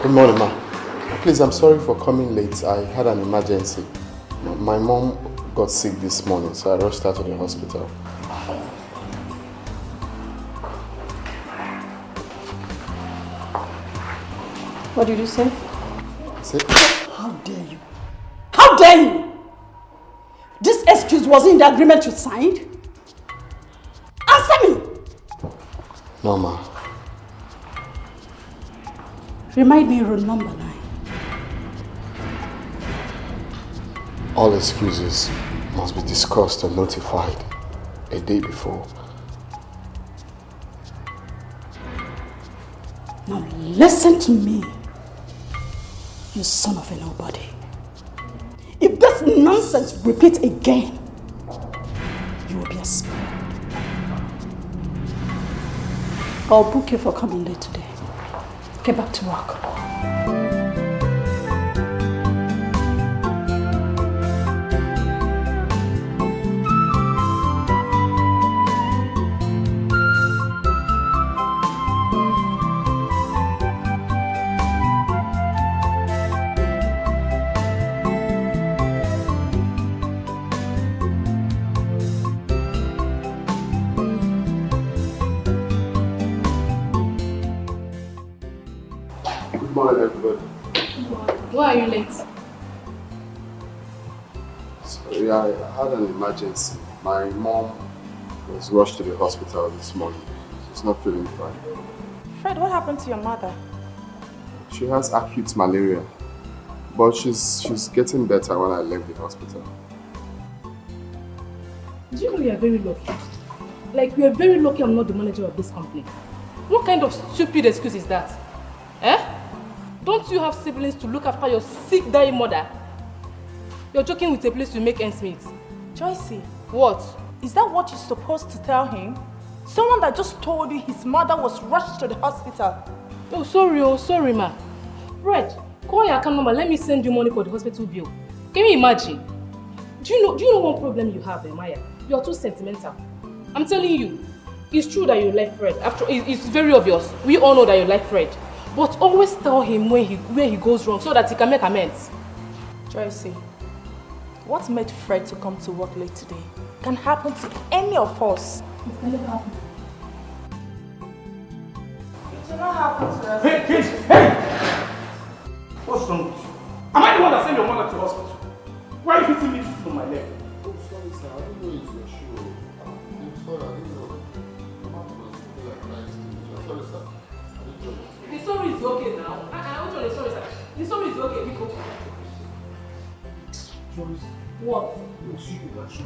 Good morning, ma. Please, I'm sorry for coming late. I had an emergency. My mom got sick this morning, so I rushed her to the hospital. What did you say? How dare you? How dare you? This excuse wasn't in the agreement you signed? Answer me! No, ma. Remind me rule number 9. All excuses must be discussed and notified a day before. Now listen to me, you son of a nobody. If this nonsense repeats again, you will be expelled. I'll book you for coming late today. Get back to work. Good morning, everybody. Why are you late? Sorry, I had an emergency. My mom was rushed to the hospital this morning. She's not feeling fine. Fred, what happened to your mother? She has acute malaria, but she's getting better when I left the hospital. Do you know we are very lucky? Like, we are very lucky I'm not the manager of this company. What kind of stupid excuse is that? Eh? Don't you have siblings to look after your sick, dying mother? You're joking with a place to make ends meet. Joycey, What? is that what you're supposed to tell him? Someone that just told you his mother was rushed to the hospital. Oh, sorry, ma. Fred, call your account number. Let me send you money for the hospital bill. Can you imagine? Do you know one problem you have, Maya? You are too sentimental. I'm telling you, it's true that you like Fred. After it's very obvious. We all know that you like Fred. But always tell him where he goes wrong so that he can make amends. Joycey, what made Fred to come to work late today can happen to any of us. It can never happen. It will not happen to us. Hey! What's wrong with you? Am I the one that sent your mother to hospital? Why are you hitting me on my leg? Oh, sorry, sir. I didn't know it was your shoe. I'm sorry, I didn't know. My mom was like crying. Sorry, sir. I didn't know. The story is okay now. Which one is sorry, sir? The story is okay. We go. Joyce, What? you see that shoe?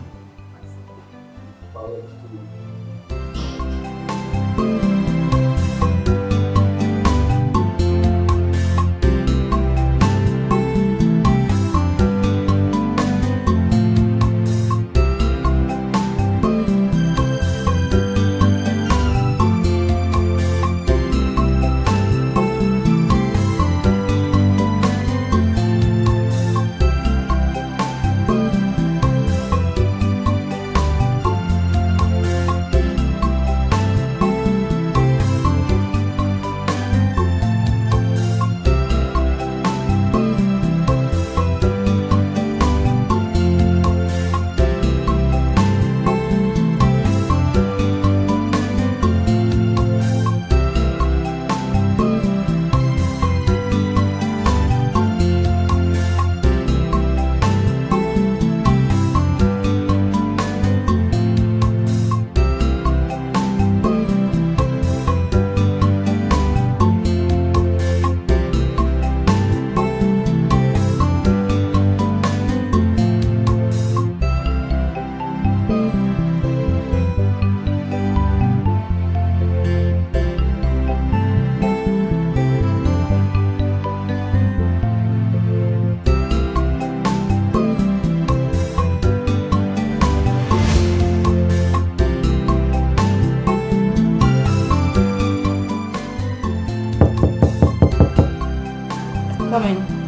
Come in.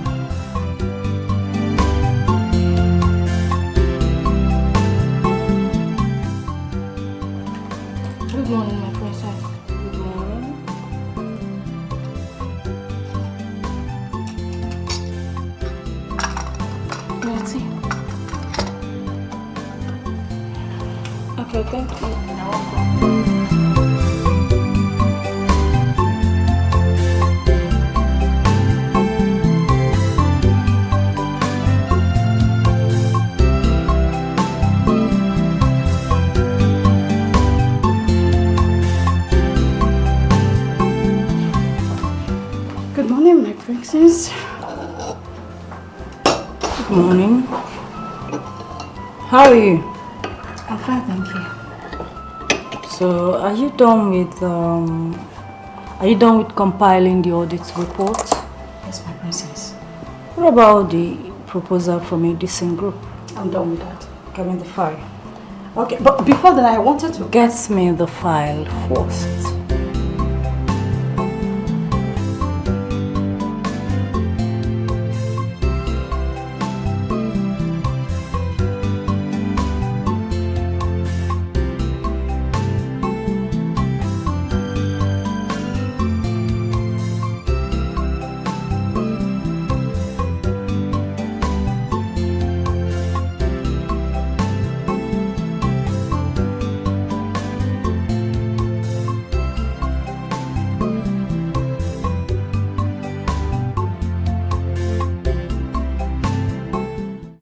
Good morning, my princess. Good morning. Okay, thank you. You're welcome. Good morning, my princess. Good morning. How are you? I'm fine, thank you. So, are you done with compiling the audit report? Yes, my princess. What about the proposal from a decent group? I'm done with that. Give me the file. Okay, but before that, I wanted to... Get me the file first.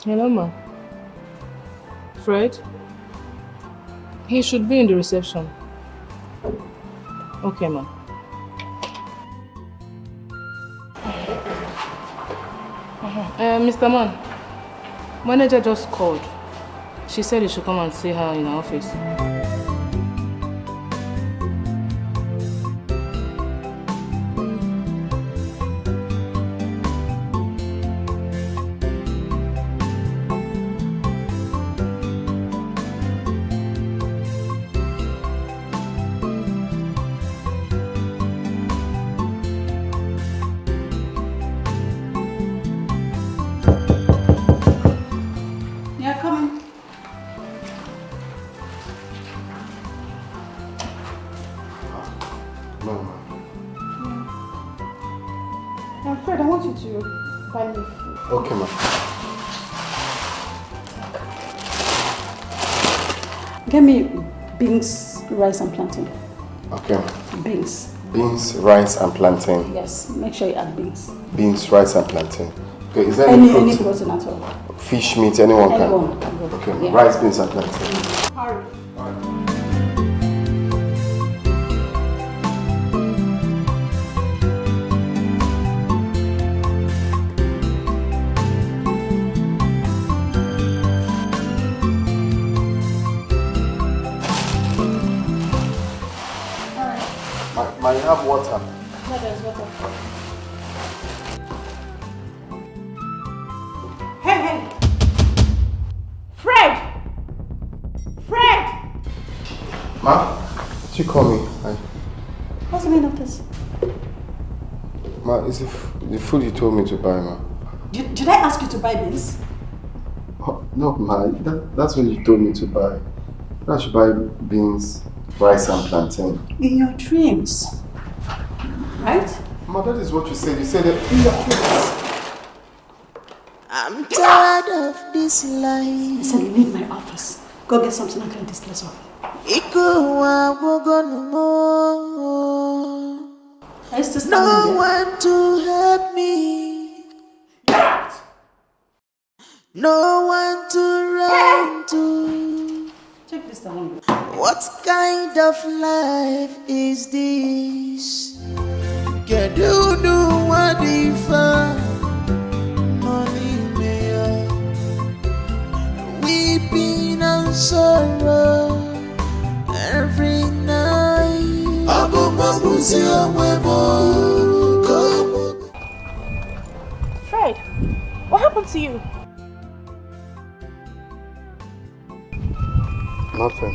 Hello, ma. Fred? He should be in the reception. Okay, ma. Mr. Man, manager just called. She said you should come and see her in her office. Yeah, come in. No, ma. I'm Fred, I want you to buy me food. Okay, ma. Get me beans, rice and plantain. Okay, ma. Beans. Beans, rice, and plantain. Yes, make sure you add beans. Beans, rice, and plantain. Okay, is there Any any protein at all. fish, meat, anyone can? Anyone can go. Okay, Yeah. rice, beans, and plantain. Hurry. Might have water. No, there's water. Hey! Fred! Fred! Ma, did you call me? What's the meaning of this? Ma, it's the food you told me to buy, ma. Did I ask you to buy beans? Oh, no, ma, that's what you told me to buy. I should buy beans, rice, and plantain. In your dreams. Right? Ma, that is what you said. You said it. In your dreams. I'm tired of this life. Listen, leave my office. Go get something and clean this place up. I used to stand No there. one to help me. No one to run to. Check this down. What kind of life is this? Can you do what if money may weeping and sorrow every night? Fred, what happened to you? Nothing.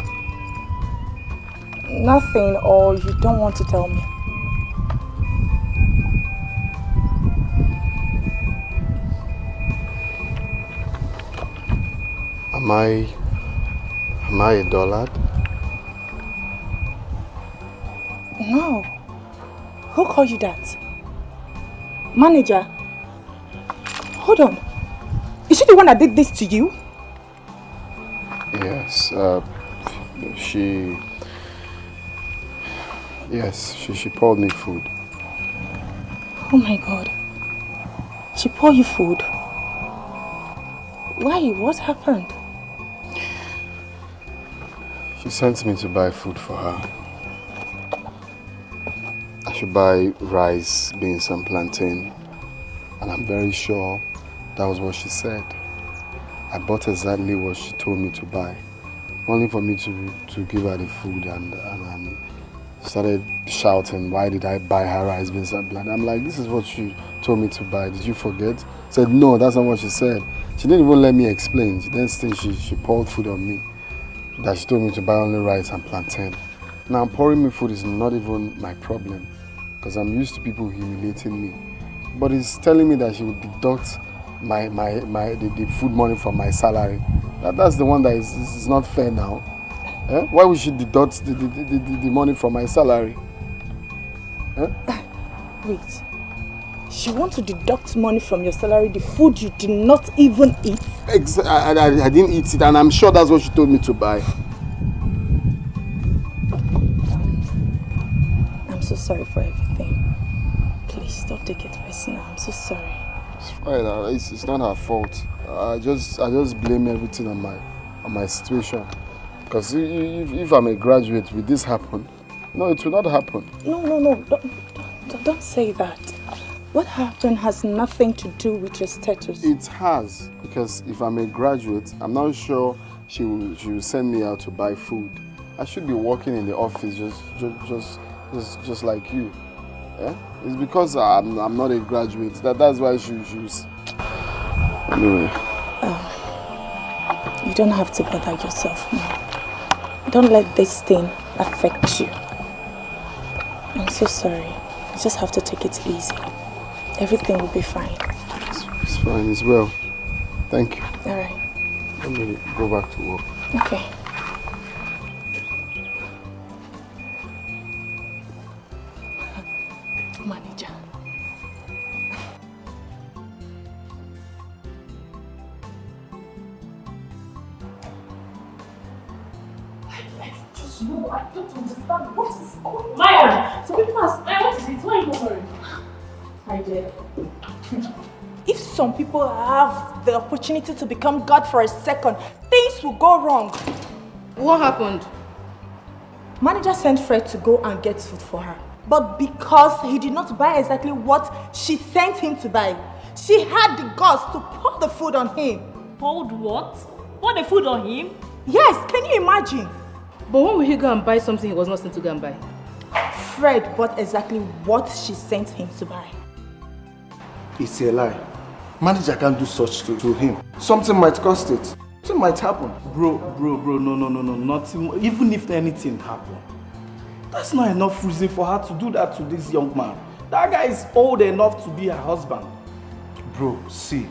Nothing, or you don't want to tell me? Am I a dullard? No. Who called you that? Manager? Hold on. Is she the one that did this to you? Yes. Yes, she poured me food. Oh my God. She poured you food? Why? What happened? She sent me to buy food for her. I should buy rice, beans and plantain. And I'm very sure that was what she said. I bought exactly what she told me to buy. Only for me to give her the food and started shouting, why did I buy her rice, beans and plantain? I'm like, this is what she told me to buy. Did you forget? Said, no, that's not what she said. She didn't even let me explain. She then said she poured food on me. That she told me to buy only rice and plantain. Now pouring me food is not even my problem. Because I'm used to people humiliating me. But it's telling me that she would deduct the food money from my salary. That's the one that is not fair now. Eh? Why would she deduct the money from my salary? Eh? Wait. She wants to deduct money from your salary, the food you did not even eat? I didn't eat it, and I'm sure that's what she told me to buy. I'm so sorry for everything. Please, don't take it personal. I'm so sorry. It's fine. It's not her fault. I just blame everything on my situation. Because if I'm a graduate, will this happen? No, it will not happen. No. Don't say that. What happened has nothing to do with your status. It has. Because if I'm a graduate, I'm not sure she will send me out to buy food. I should be working in the office just like you. Yeah? It's because I'm not a graduate. That's why she was... Anyway. You don't have to bother yourself now. Don't let this thing affect you. I'm so sorry. You just have to take it easy. Everything will be fine. It's fine as well. Thank you. All right. Let me go back to work. Okay. Manager. No, I don't understand. What is going on? Maya! So people ask, Maya, what is it? Why are you not worried? I did. If some people have the opportunity to become God for a second, things will go wrong. What happened? Manager sent Fred to go and get food for her. But because he did not buy exactly what she sent him to buy, she had the guts to pour the food on him. Poured what? Pour the food on him? Yes, can you imagine? But when will he go and buy something he was not sent to go and buy? Fred bought exactly what she sent him to buy. It's a lie. Manager can't do such to him. Something might cost it. Something might happen. Bro, no, nothing. Even if anything happened, that's not enough reason for her to do that to this young man. That guy is old enough to be her husband. Bro, see,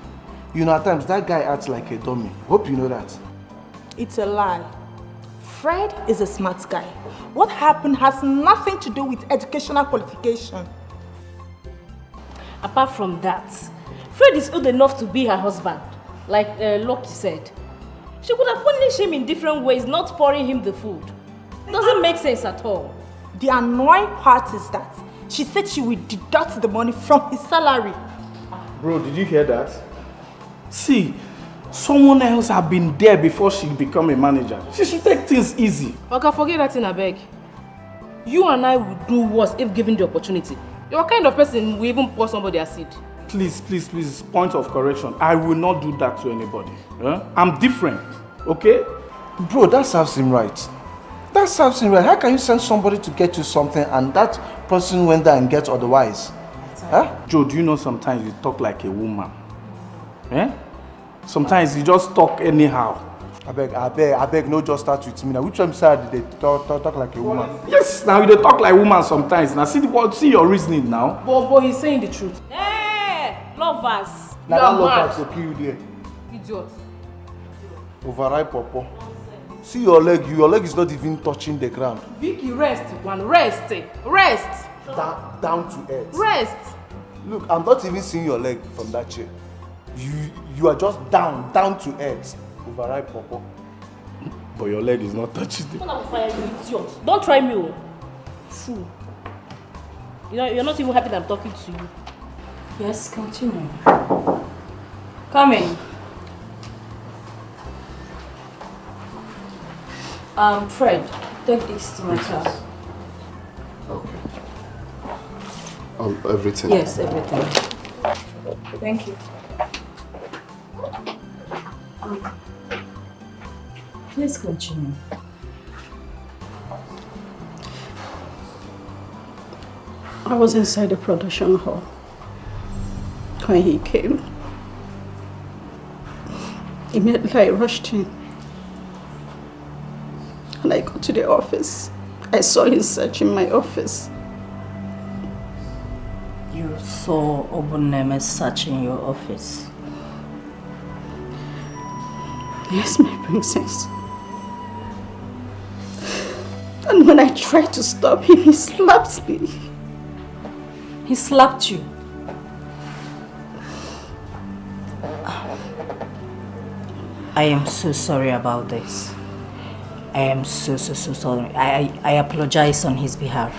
you know at times that guy acts like a dummy. Hope you know that. It's a lie. Fred is a smart guy. What happened has nothing to do with educational qualification. Apart from that, Fred is old enough to be her husband, like Lucky said. She could have punished him in different ways, not pouring him the food. Doesn't make sense at all. The annoying part is that she said she would deduct the money from his salary. Bro, did you hear that? See, someone else had been there before she became a manager. She should take things easy. Okay, forget that thing, I beg. You and I would do worse if given the opportunity. You're a kind of person who even pour somebody acid. Please, point of correction. I will not do that to anybody. I'm different, okay? Bro, that serves him right. That serves him right. How can you send somebody to get you something and that person went there and gets otherwise? Huh? Joe, do you know sometimes you talk like a woman? Eh? Sometimes you just talk anyhow. I beg, no just start with me now. Which one side did they talk like a woman? Yes, now you talk like a woman sometimes. Now see your reasoning now. But he's saying the truth. Hey, lovers. Now that lovers will kill you there. Idiot. Overripe popo. See your leg is not even touching the ground. Vicky, rest, man. Rest. Down to earth. Rest. Look, I'm not even seeing your leg from that chair. You are just down to earth. Overripe popo. But your leg is not touching the... Fire, you idiot. Don't try me, oh. Fool. You're not even happy that I'm talking to you. Yes, continue. Come in. Fred, take this to my car. Okay. Everything? Yes, everything. Thank you. Please continue. I was inside the production hall when he came. Immediately I rushed in. When I got to the office, I saw him searching my office. You saw Obuneme searching your office? Yes, my princess. And when I tried to stop him, he slapped me. He slapped you? I am so sorry about this. I am so sorry. I apologize on his behalf.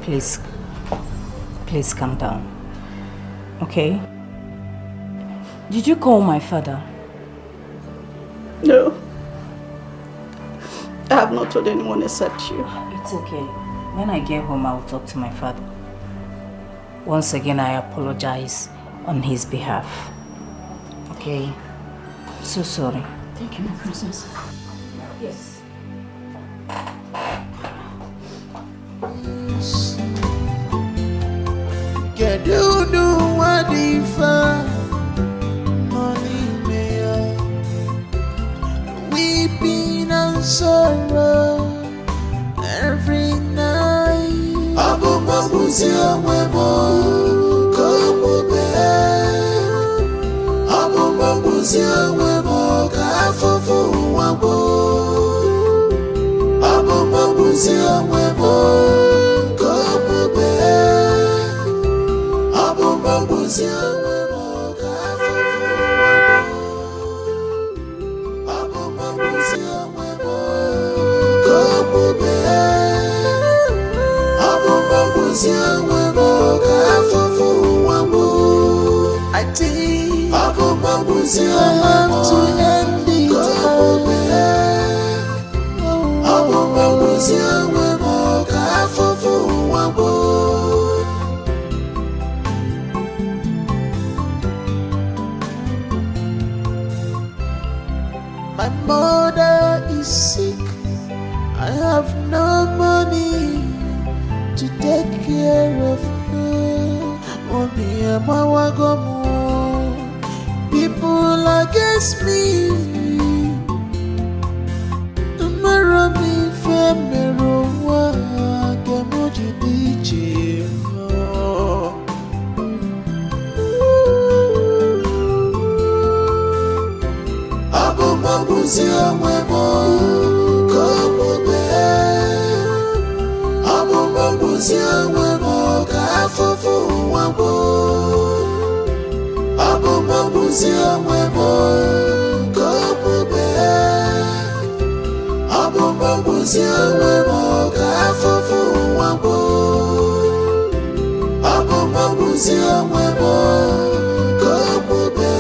Please calm down. Okay? Did you call my father? No. I have not told anyone except you. It's okay. When I get home, I'll talk to my father. Once again, I apologize on his behalf. Okay? So sorry. Thank you, my princess. Yes. Kedudu wadifa money mayor, weeping and sorrow every night. Abu mabuzi amwemo komube, Abu mabuzi amwemo kafufu wabo, Abu mabuzi amwemo komube. I think I have to end it all. My mother is sick. I have no money to take care of her. Obi amawagomu, people against me. Tomorrow me femero wa kemoji DJ. Abu mabuzi amwemo komube, Abu mabuzi amwemo kafufu wabo, Abu mabuzi amwemo komube, Abu mabuzi amwemo kafufu wabo, Abu mabuzi amwemo komube.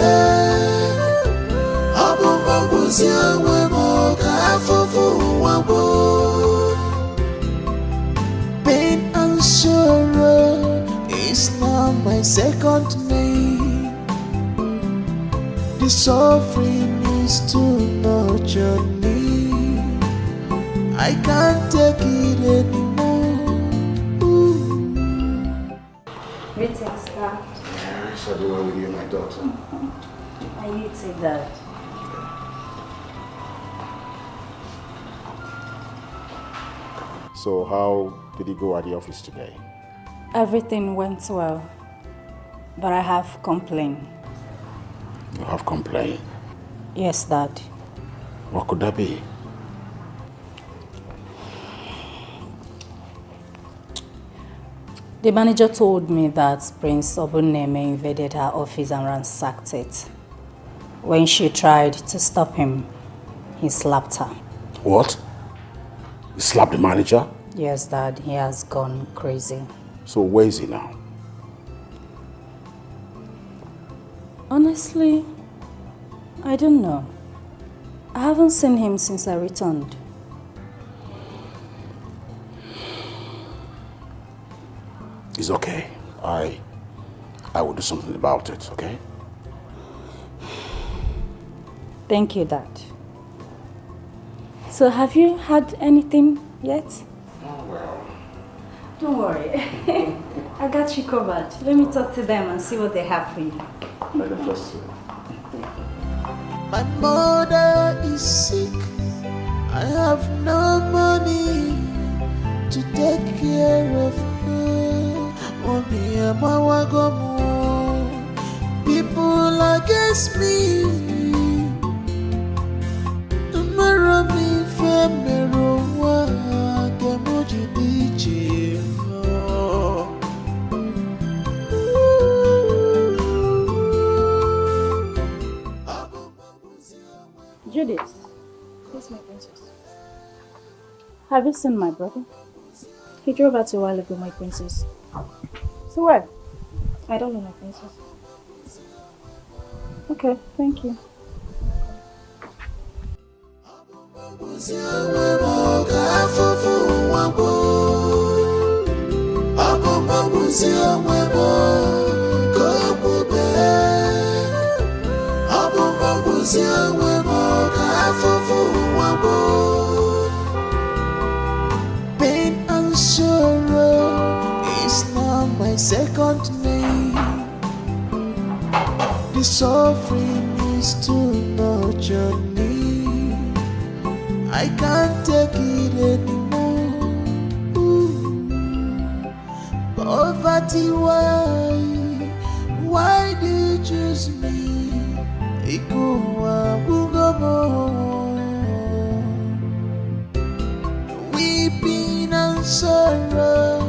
Pain and sorrow is now my second name. The suffering is too much on me. I can't take it anymore. Greetings, Dad. So the one with you, my daughter. I need to take that. So how did it go at the office today? Everything went well, but I have complaint. You have complaint? Yes, Dad. What could that be? The manager told me that Prince Obuneme invaded her office and ransacked it. When she tried to stop him, he slapped her. What? You slapped the manager? Yes, Dad. He has gone crazy. So where is he now? Honestly, I don't know. I haven't seen him since I returned. It's okay. I will do something about it, okay? Thank you, Dad. So have you had anything yet? Oh, well. Don't worry. I got you covered. Let me talk to them and see what they have for you. Let them just My mother is sick. I have no money to take care of her. People against me. Tomorrow me femero wa kemoji DJ. Judith, Yes, my princess. have you seen my brother? He drove out a while ago, my princess. So where? I don't know, my princess. Okay, thank you. Pain and sorrow is now my second name. The suffering is too much on me. I can't take it anymore. Ooh. Poverty, why do you choose me? Weeping and sorrow,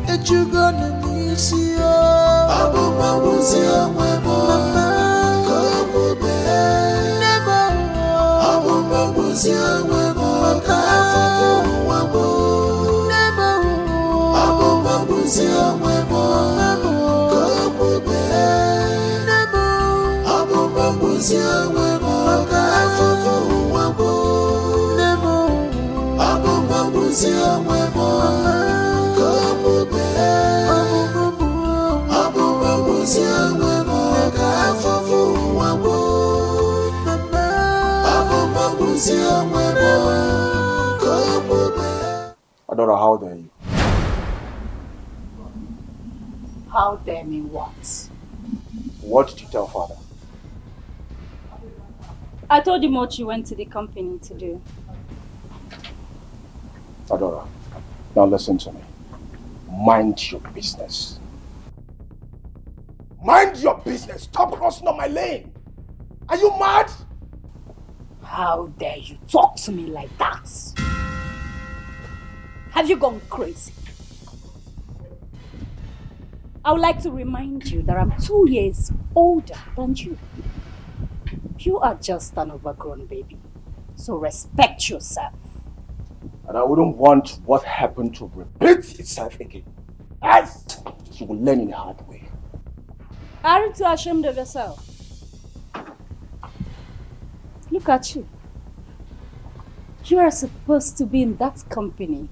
that you gonna miss you. Adora, how dare you? How dare me what? What did you tell father? I told him what you went to the company to do. Adora, now listen to me. Mind your business. Mind your business. Stop crossing on my lane. Are you mad? How dare you talk to me like that? Have you gone crazy? I would like to remind you that I'm 2 years older than you. You are just an overgrown baby, so respect yourself. And I wouldn't want what happened to repeat itself again. As you will learn in a hard way. Aren't you ashamed of yourself? Look at you. You are supposed to be in that company,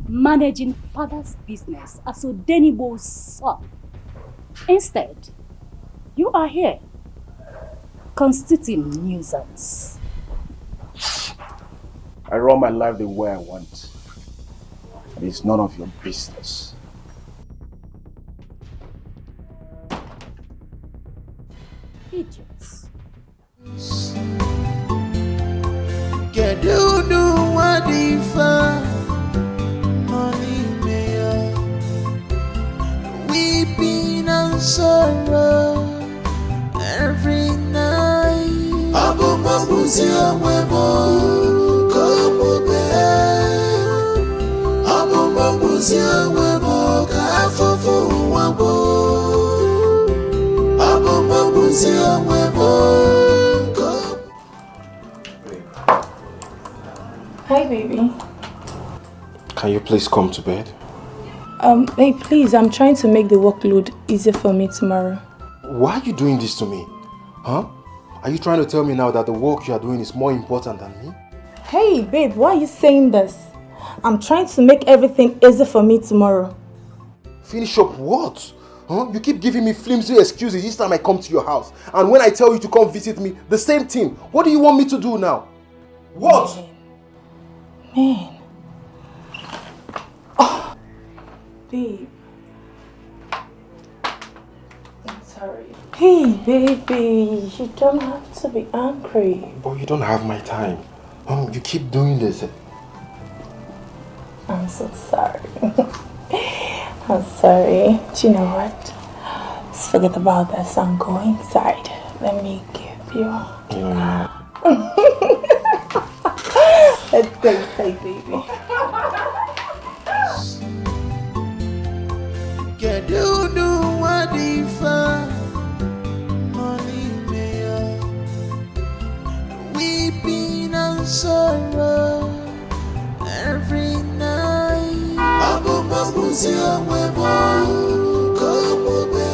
managing father's business as Odenibo's son. Instead, you are here, constituting nuisance. I run my life the way I want. And it's none of your business. Idiots. Weeping and sorrow every night. Hi, baby. Can you please come to bed? Hey, please, I'm trying to make the workload easier for me tomorrow. Why are you doing this to me? Huh? Are you trying to tell me now that the work you are doing is more important than me? Hey, babe, why are you saying this? I'm trying to make everything easier for me tomorrow. Finish up what? Huh? You keep giving me flimsy excuses each time I come to your house. And when I tell you to come visit me, the same thing. What do you want me to do now? What? Man. Oh, babe. I'm sorry. Hey, baby, you don't have to be angry. But you don't have my time. You keep doing this. I'm so sorry. I'm sorry. Do you know what? Let's forget about this and go inside. Let me give you. Let's go inside, baby. Get do what if money mayor weeping and sorrow every night. Abu Mabuzi Awebo Kobobe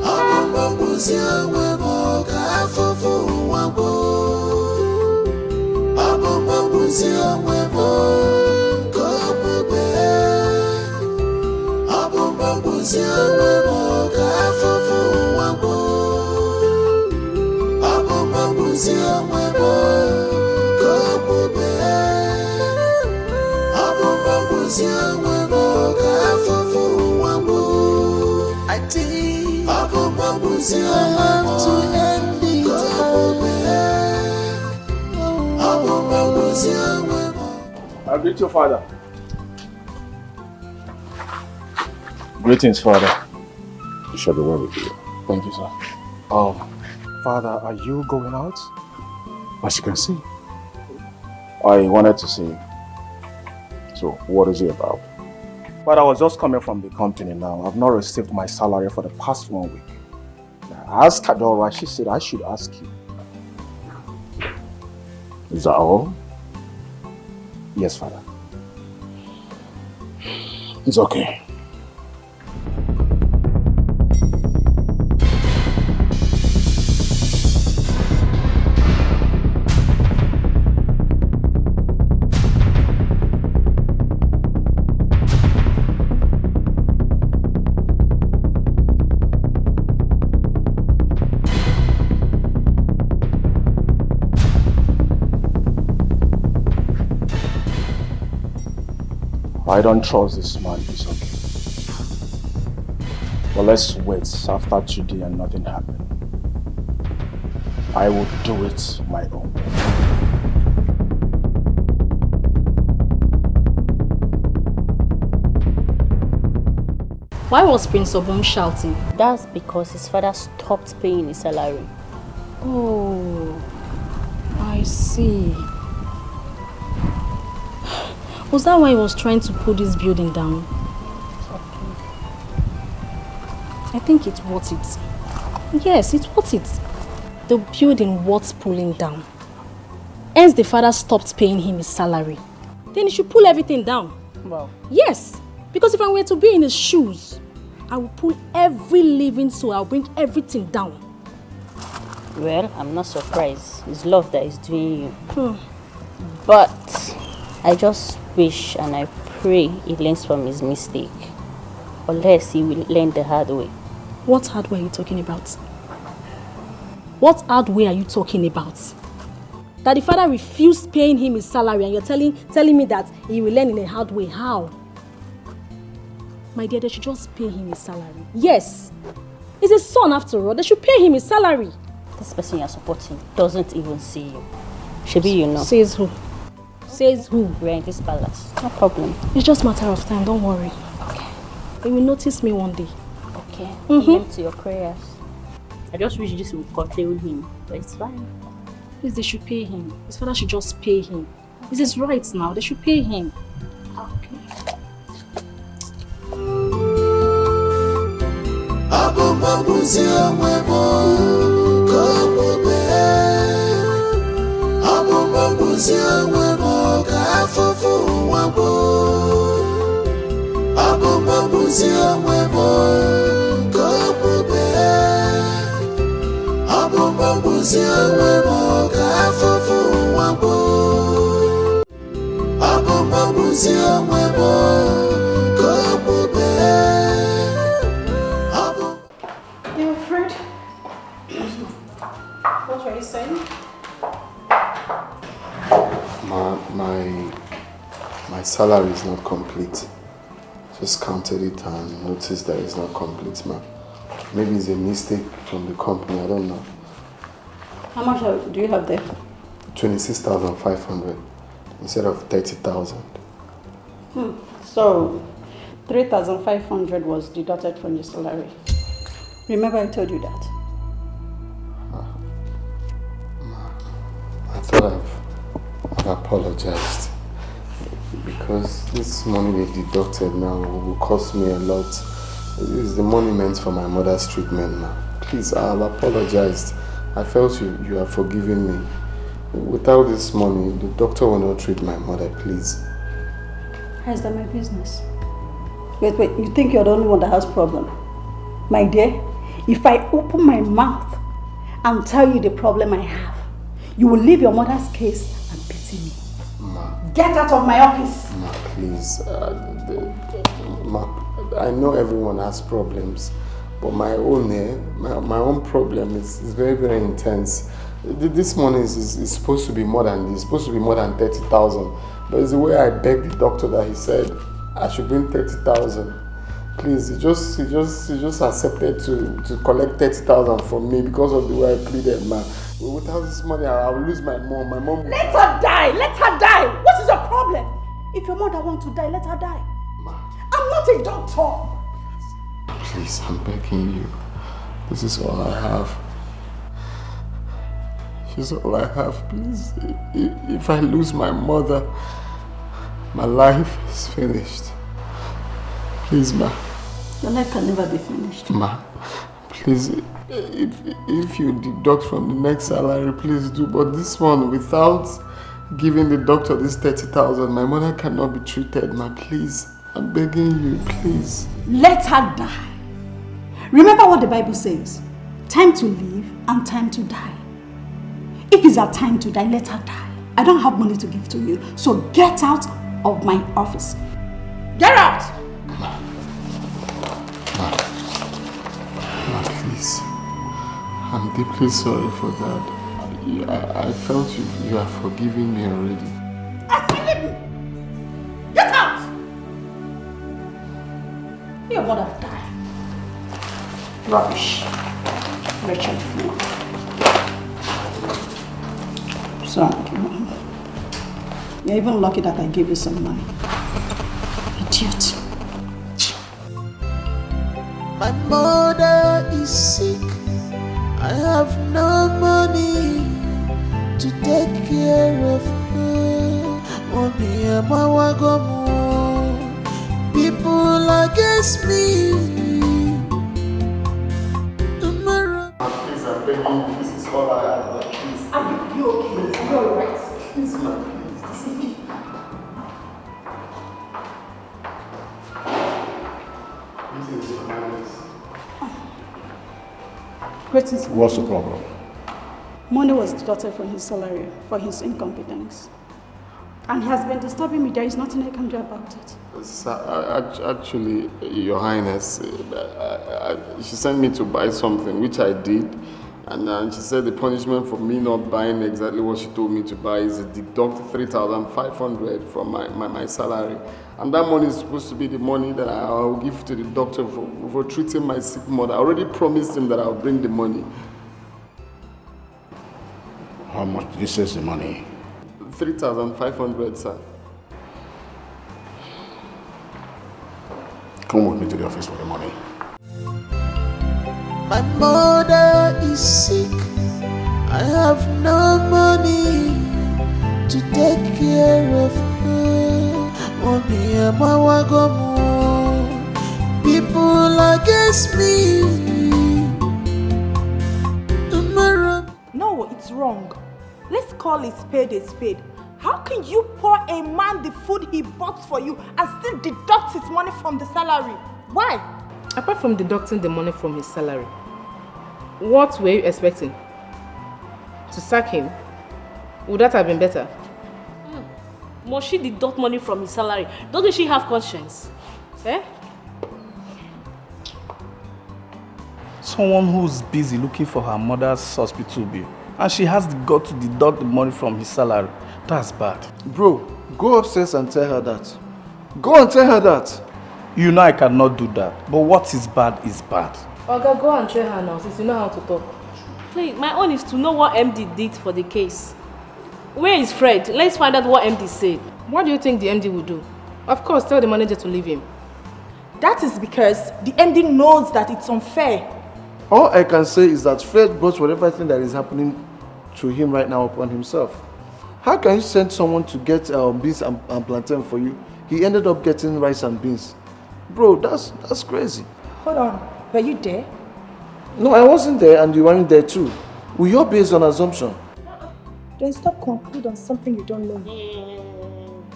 Abu Mabuzi Awebo Kafofu Wabo Abu Mabuzi Awebo I think I have to end it. I greet your father. Greetings, Father. It shall be well with you. Thank you, sir. Father, are you going out? As you can see, I wanted to see. So, what is it about? But I was just coming from the company now. I've not received my salary for the past 1 week. I asked Adora, she said I should ask you. Is that all? Yes, Father. It's okay. I don't trust this man, it's okay. But let's wait after today and nothing happened. I will do it my own way. Why was Prince Obum shouting? That's because his father stopped paying his salary. Oh, I see. Was that why he was trying to pull this building down? I think it's worth it. Yes, it's worth it. The building worth pulling down. Hence the father stopped paying him his salary. Then he should pull everything down. Wow. Yes, because if I were to be in his shoes, I would pull every living soul, I'll bring everything down. Well, I'm not surprised. It's love that is doing you. But I just wish and I pray he learns from his mistake. Unless he will learn the hard way. What hard way are you talking about? What hard way are you talking about? That the father refused paying him his salary and you're telling me that he will learn in a hard way. How? My dear, they should just pay him his salary. Yes. He's his son after all. They should pay him his salary. This person you're supporting doesn't even see you. Shebi, you know. Says who? Says who? We're in this palace. No problem. It's just a matter of time, don't worry. Okay. They will notice me one day. Okay. Amen to your prayers. I just wish this would conclude him, but it's fine. Please, they should pay him. His father should just pay him. This is right now. They should pay him. Okay. Abu Abumuzi onwe mo ga afufu wabo. Abumuzi onwe mo go prube. Abumuzi onwe mo ga afufu wabo. Abumuzi onwe mo go prube. Dear Fred, what were you saying? My salary is not complete. Just counted it and noticed that it's not complete, ma. Maybe it's a mistake from the company, I don't know. How much do you have there? 26,500 instead of 30,000. So, 3,500 was deducted from your salary. Remember I told you that? I thought I've apologized because this money they deducted now will cost me a lot. It's the money meant for my mother's treatment now. Please, I've apologized. I felt you have forgiven me. Without this money, the doctor will not treat my mother, please. How is that my business? Wait, you think you're the only one that has problem? My dear, if I open my mouth and tell you the problem I have, you will leave your mother's case and pity me. Ma. Get out of my office! Ma, please. Ma, I know everyone has problems, but my own problem is very, very intense. This money is supposed to be more than this. It's supposed to be more than 30,000. But it's the way I begged the doctor that he said I should bring 30,000. Please, he just accepted to collect 30,000 from me because of the way I pleaded, man. Without this money, I'll lose my mom. My mom. Let her die! Let her die! What is your problem? If your mother wants to die, let her die. Ma. I'm not a doctor. Please, I'm begging you. This is all I have. She's all I have. Please, if I lose my mother, my life is finished. Please, ma. Your life can never be finished. Ma, please, if you deduct from the next salary, please do. But this one, without giving the doctor this 30,000, my mother cannot be treated, ma. Please, I'm begging you, please. Let her die. Remember what the Bible says. Time to live and time to die. If it's our time to die, let her die. I don't have money to give to you, so get out of my office. Get out! Ma, please. I'm deeply sorry for that. I felt you have forgiven me already. Escalating! Get out! Your mother died. Rubbish. Wretched fool. So, you're even lucky that I gave you some money. Idiot. My mother is sick. I have no money to take care of her. People against me. Tomorrow. Please, I'm begging you. This is all I have. Please. Are you okay? Are you alright? Please, ma, please. This is your manners. Greetings. What's the problem? Money was deducted from his salary for his incompetence. And he has been disturbing me. There is nothing I can do about it. Actually, Your Highness, she sent me to buy something, which I did. And she said the punishment for me not buying exactly what she told me to buy is to deduct 3,500 from my salary. And that money is supposed to be the money that I'll give to the doctor for treating my sick mother. I already promised him that I'll bring the money. How much? This is the money. 3,500, sir. Come with me to the office for the money. My mother is sick. I have no money to take care of her. People against me. No, it's wrong. Let's Please call a spade a spade. How can you pour a man the food he bought for you and still deduct his money from the salary? Why? Apart from deducting the money from his salary, what were you expecting? To sack him? Would that have been better? Must she deduct money from his salary? Doesn't she have conscience? Eh? Someone who's busy looking for her mother's hospital bill, and she has the gut to deduct the money from his salary. That's bad. Bro, go upstairs and tell her that. Go and tell her that. You know I cannot do that, but what is bad is bad. Oga, go and tell her now, since you know how to talk. Please, my own is to know what MD did for the case. Where is Fred? Let's find out what MD said. What do you think the MD will do? Of course, tell the manager to leave him. That is because the MD knows that it's unfair. All I can say is that Fred brought whatever thing that is happening to him right now upon himself. How can you send someone to get beans and plantain for you? He ended up getting rice and beans. Bro, that's crazy. Hold on, were you there? No, I wasn't there and you weren't there too. We all based on assumption. Then stop conclude on something you don't know.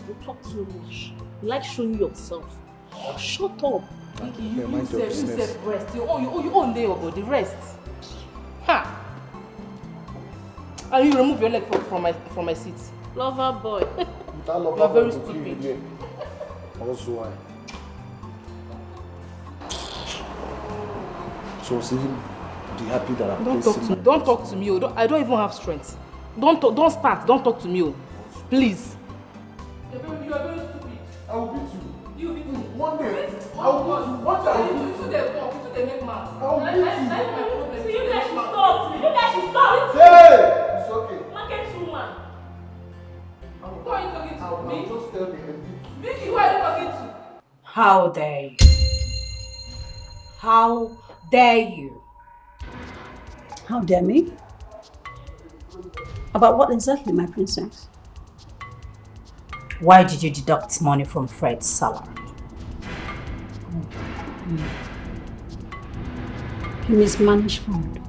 You talk too much. You like showing yourself. Shut up. You self rest. You own there about the rest. Ha! And you remove your leg from my seat. Lover boy. You are very stupid. Also why? So see him be happy that I'm Don't talk to me. I don't even have strength. Don't talk to me. Please. You are very stupid. I will beat you. You beat me. One day. I will beat you. One day I will beat you. They make man. I will beat you. You guys should stop. You guys should stop. Hey! It's okay. Market woman. Who are you talking to? I will Me? just tell the MD. Vicky, who are you talking to? How dare you? How dare you? How dare me? About what exactly, my princess? Why did you deduct money from Fred's salary? He mismanaged fund.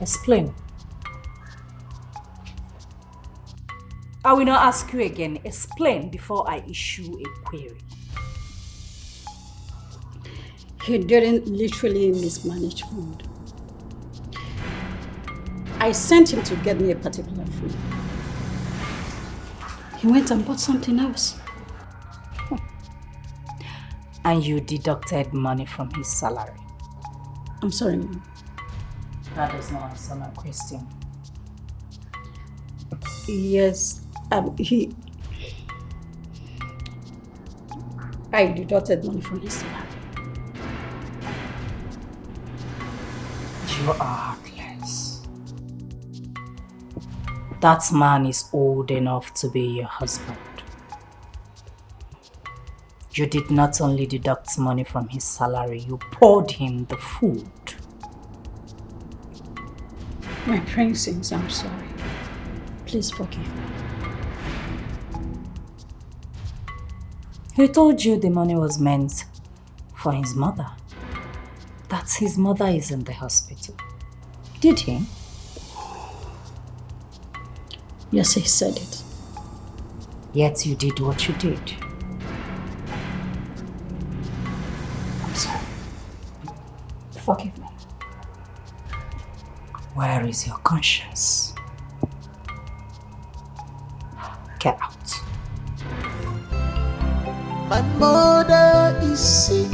Explain. I will not ask you again. Explain before I issue a query. He didn't literally mismanage fund. I sent him to get me a particular food. He went and bought something else. And you deducted money from his salary. I'm sorry, ma'am. That does not answer my question. Yes, I deducted money from his salary. You are heartless. That man is old enough to be your husband. You did not only deduct money from his salary, you poured him the food. My princess, I'm sorry. Please forgive me. He told you the money was meant for his mother. That his mother is in the hospital. Did he? Yes, he said it. Yet you did what you did. I'm sorry. Forgive me. Where is your conscience? Get out. My mother is sick.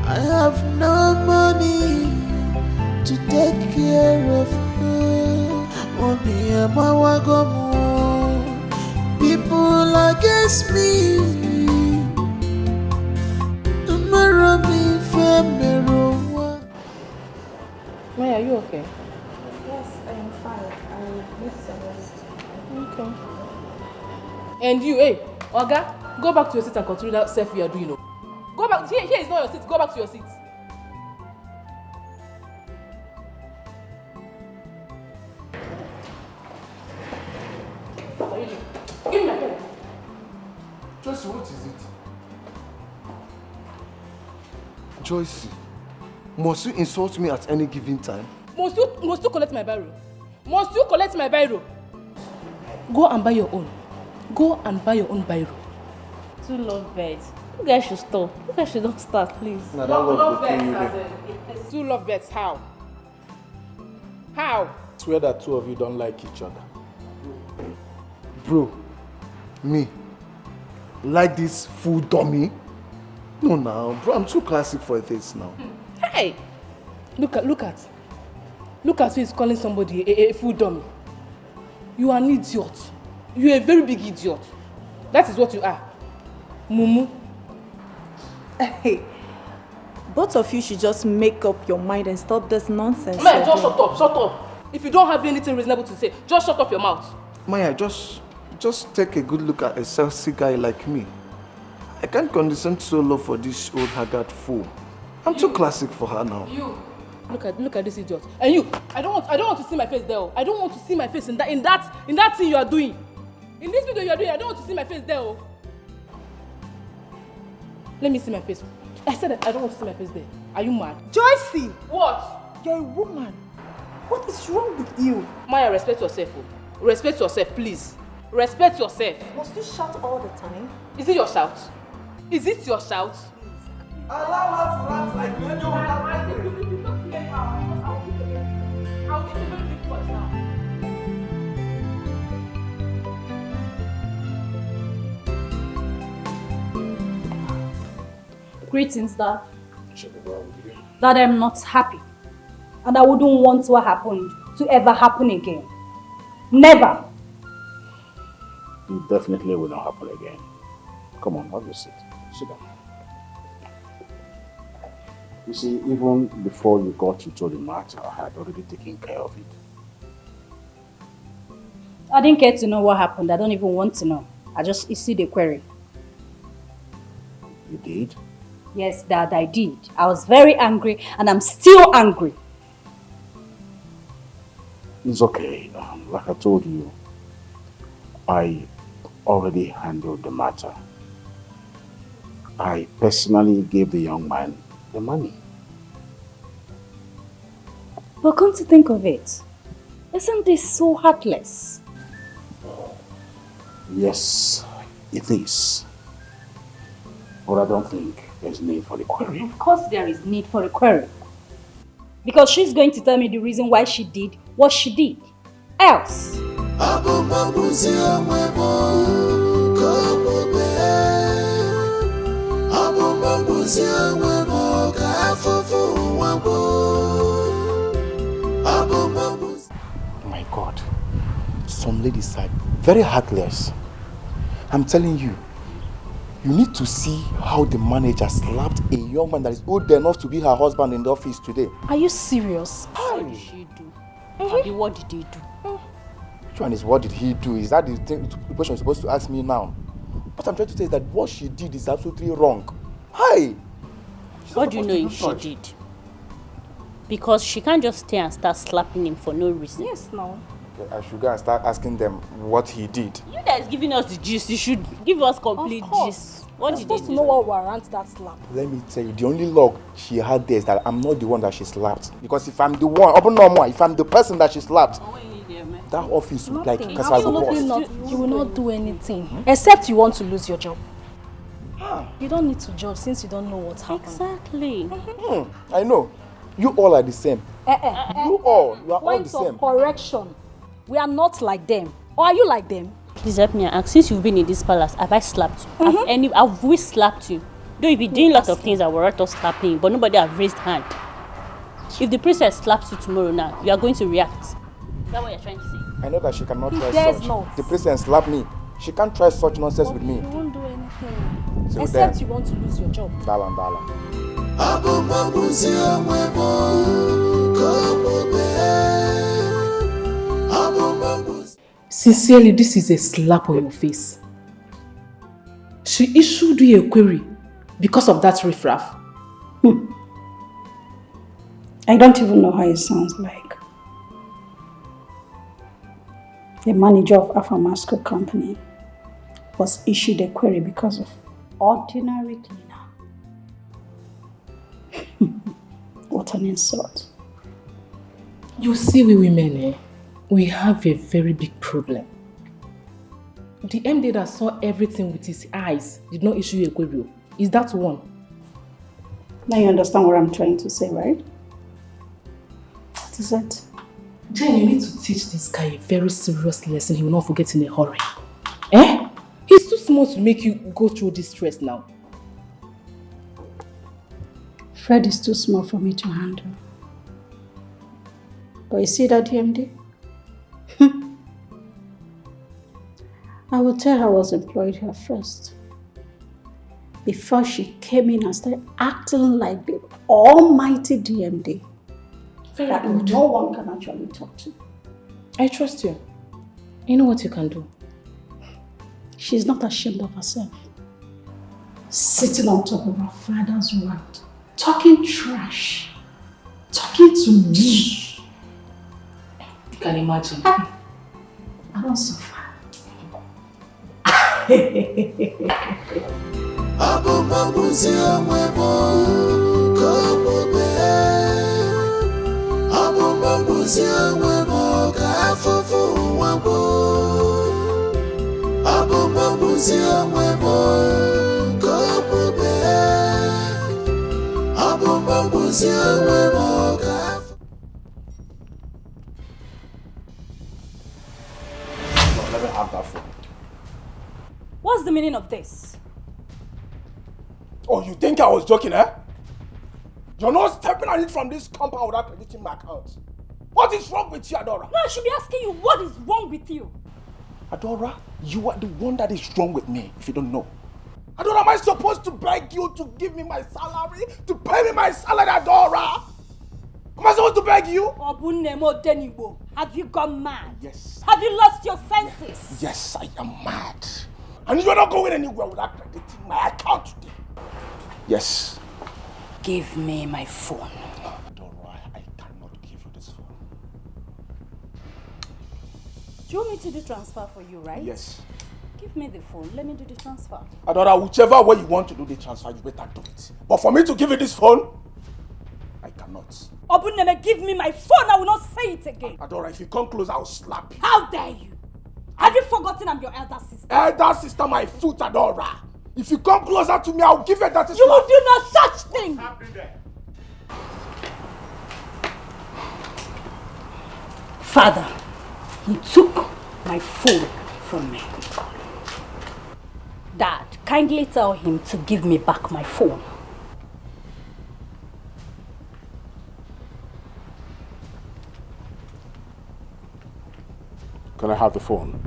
I have no money to take care of her. Obi amawagomu, people against me. Tomorrow me femero. Maya, are you okay? Yes, I am fine. I need some rest. Okay. And you, hey, Oga, go back to your seat and continue that self you are doing. Go back. Here is not your seat. Go back to your seat. Give me my pen. Joyce, what is it? Joyce, must you insult me at any given time? Must you collect my biro? Must you collect my biro? Go and buy your own. Go and buy your own biro. Two love birds. You guys should stop. You guys should not start, please. Now that love between you there. Two love birds, how? How? I swear that two of you don't like each other. Bro, me, like this fool dummy? No, now, bro, I'm too classic for this now. Hey! Look at who is calling somebody a fool dummy. You are an idiot. You are a very big idiot. That is what you are. Mumu. Hey, both of you should just make up your mind and stop this nonsense. Man, just shut up. If you don't have anything reasonable to say, just shut up your mouth. Maya, just take a good look at a sexy guy like me. I can't condescend so low for this old haggard fool. I'm too classic for her now. You. Look at this idiot. And you, I don't want to see my face there. I don't want to see my face in that thing you are doing. In this video you are doing, I don't want to see my face there. Let me see my face. I said that I don't want to see my face there. Are you mad? Joycey! What? You're a woman. What is wrong with you? Maya, respect yourself. Respect yourself, please. Respect yourself. Must you shout all the time? Is it your shout? Is it your shout? Allow her to rant like you know that. I'll give you very big touch now. Greetings, Dad. That I'm not happy. And I wouldn't want what happened to ever happen again. Never. It definitely will not happen again. Come on, have your seat. Sit down. You see, even before you got into the matter, I had already taken care of it. I didn't care to know what happened. I don't even want to know. I just issued the query. You did? Yes, Dad, I did. I was very angry and I'm still angry. It's okay. Like I told you, I already handled the matter. I personally gave the young man the money. But come to think of it, isn't this so heartless? Yes, it is. But I don't think there's need for the query. Of course there is need for a query. Because she's going to tell me the reason why she did what she did. Else. My God, some ladies are very heartless. I'm telling you, you need to see how the manager slapped a young man that is old enough to be her husband in the office today. Are you serious? What did she do? Abi, what did he do? Which one is what did he do? Is that the question you're supposed to ask me now? What I'm trying to say is that what she did is absolutely wrong. Hi! What do you know if she did? Because she can't just stay and start slapping him for no reason. Yes, no. Okay, I should go and start asking them what he did. You guys giving us the gist. You should give us complete gist. What did supposed they to do? know what warrants that slap. Let me tell you, the only luck she had there is that I'm not the one that she slapped. Because if I'm the one, if I'm the person that she slapped, that office would like because I Absolutely not. You will not do anything. Except you want to lose your job. You don't need to judge since you don't know what happened. Exactly. I know. You all are the same. You are all the Points same. of correction. We are not like them. Or are you like them? Please help me ask. Since you've been in this palace, have I slapped you? Have we slapped you? Though you've been doing a lot of things that were not slapping, but nobody have raised hand. If the princess slaps you tomorrow now, you are going to react. Is that what you're trying to say? I know that she cannot try dares such. not. The president slapped me. She can't try such nonsense with me. You won't do anything. So Except then, you want to lose your job. Dala. Sincerely, this is a slap on your face. She issued you a query because of that riffraff. I don't even know how it sounds like. The manager of a pharmaceutical company was issued a query because of ordinary cleaner. What an insult. You see, we women, we have a very big problem. The MD that saw everything with his eyes did not issue a query. Is that one? Now you understand what I'm trying to say, right? What is it? Jen, you need to teach this guy a very serious lesson he will not forget in a hurry. Eh? He's too small to make you go through this stress now. Fred is too small for me to handle. But you see that DMD? I will tell her I was employed here first. Before she came in and started acting like the almighty DMD. Very that good. No one can actually talk to. I trust you. You know what you can do. She's not ashamed of herself. Sitting on top of her father's right, talking trash, talking to me. You can imagine. I don't suffer. Let me have that phone. What's the meaning of this? Oh, you think I was joking, eh? You're not stepping on it from this compound without crediting my account. What is wrong with you, Adora? No, I should be asking you, what is wrong with you? Adora, you are the one that is wrong with me, if you don't know. Adora, am I supposed to beg you to give me my salary? To pay me my salary, Adora? Am I supposed to beg you? Obunemo Denibo, have you gone mad? Yes. Have you lost your senses? Yes, I am mad. And you're not going anywhere without crediting my account today. Yes. Give me my phone. Adora, I cannot give you this phone. Do you want me to do transfer for you, right? Yes. Give me the phone. Let me do the transfer. Adora, whichever way you want to do the transfer, you better do it. But for me to give you this phone, I cannot. Obuneme, give me my phone. I will not say it again. Adora, if you come close, I'll slap you. How dare you? Have you forgotten I'm your elder sister? Elder sister, my foot, Adora. If you come closer to me, I'll give you that. You will do no such thing. Father, he took my phone from me. Dad, kindly tell him to give me back my phone. Can I have the phone?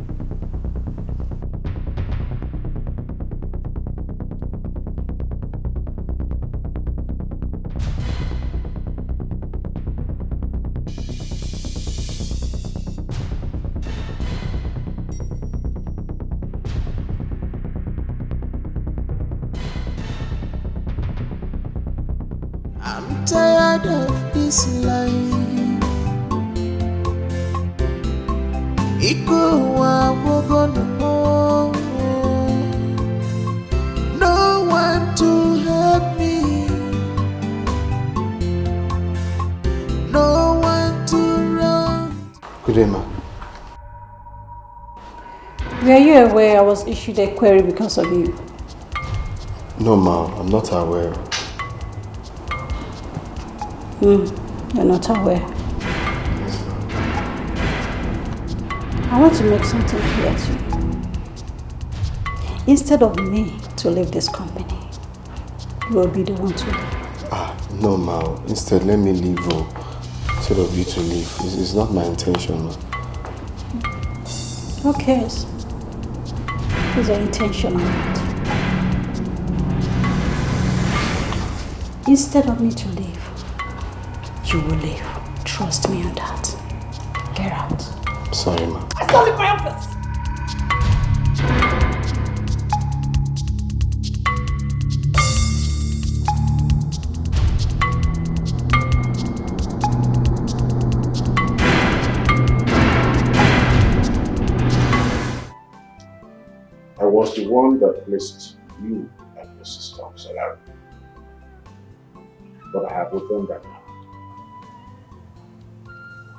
I'm tired of this life. No one to help me. No one to run. Good day, ma. Were you aware I was issued a query because of you? No, ma, I'm not aware. You're not aware. I want to make something clear to you. Instead of me to leave this company, you will be the one to leave. No, ma. Instead, let me leave instead of you to leave. It's not my intention, ma. Who cares? It's your intention or not. Instead of me to leave, you will leave. Trust me on that. Get out. Sorry, ma. I can't leave my office. I was the one that placed you and your sister on salary. But I have returned that now.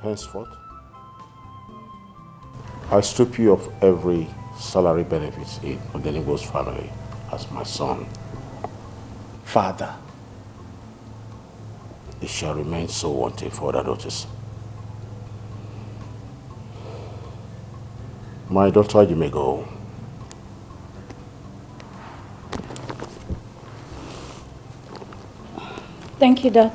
Henceforth, I strip you of every salary benefits in Odenibo's family as my son. Father. It shall remain so until further notice. My daughter, you may go. Thank you, Dad.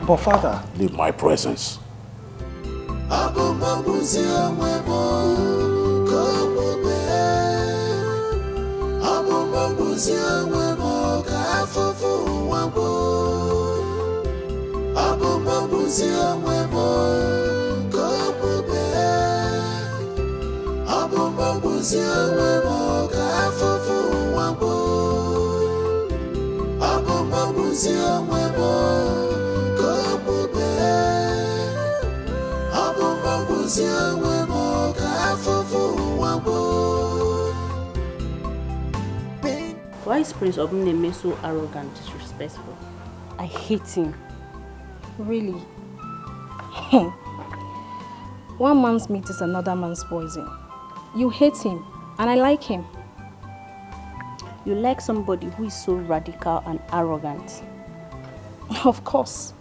But father, leave my presence. Why is Prince Obuneme so arrogant, disrespectful? I hate him. Really? One man's meat is another man's poison. You hate him, and I like him. You like somebody who is so radical and arrogant? Of course.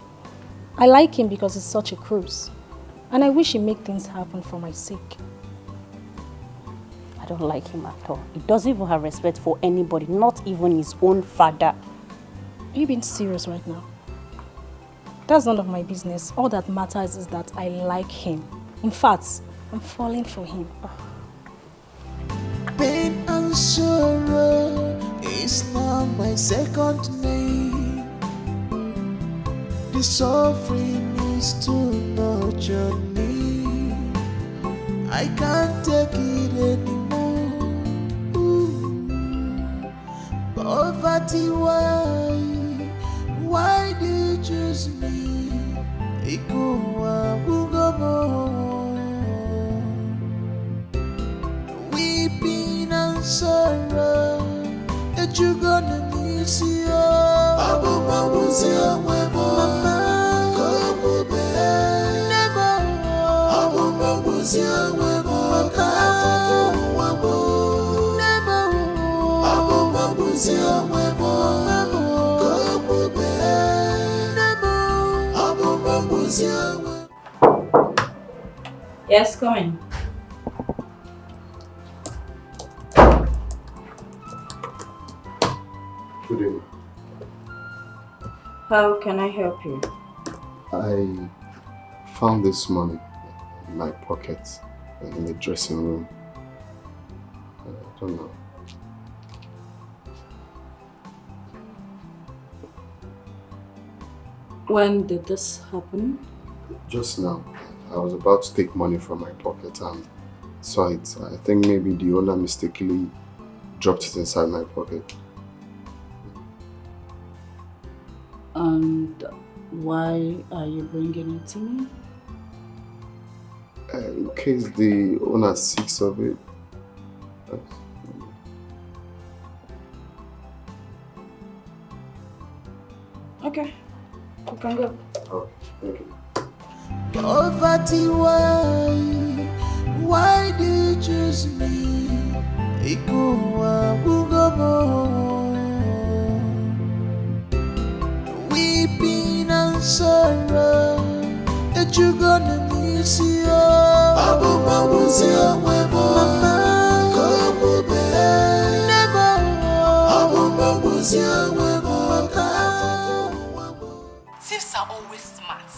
I like him because he's such a cruise. And I wish he'd make things happen for my sake. I don't like him at all. He doesn't even have respect for anybody, not even his own father. Are you being serious right now? That's none of my business. All that matters is that I like him. In fact, I'm falling for him. Pain and sorrow is now my second name. The suffering is too much on me. I can't take it anymore. Ooh. Poverty, why do you choose me? Weeping and sorrow that you're gonna miss you. Yes, come in. Good evening. How can I help you? I found this money in my pocket in the dressing room. I don't know. When did this happen? Just now. I was about to take money from my pocket and saw it. I think maybe the owner mistakenly dropped it inside my pocket. And why are you bringing it to me? In case the owner seeks of it. Okay, you can go. Oh, thank you. Poverty, why do you choose me? Weeping and sorrow that you're gonna miss you. Thieves are always smart.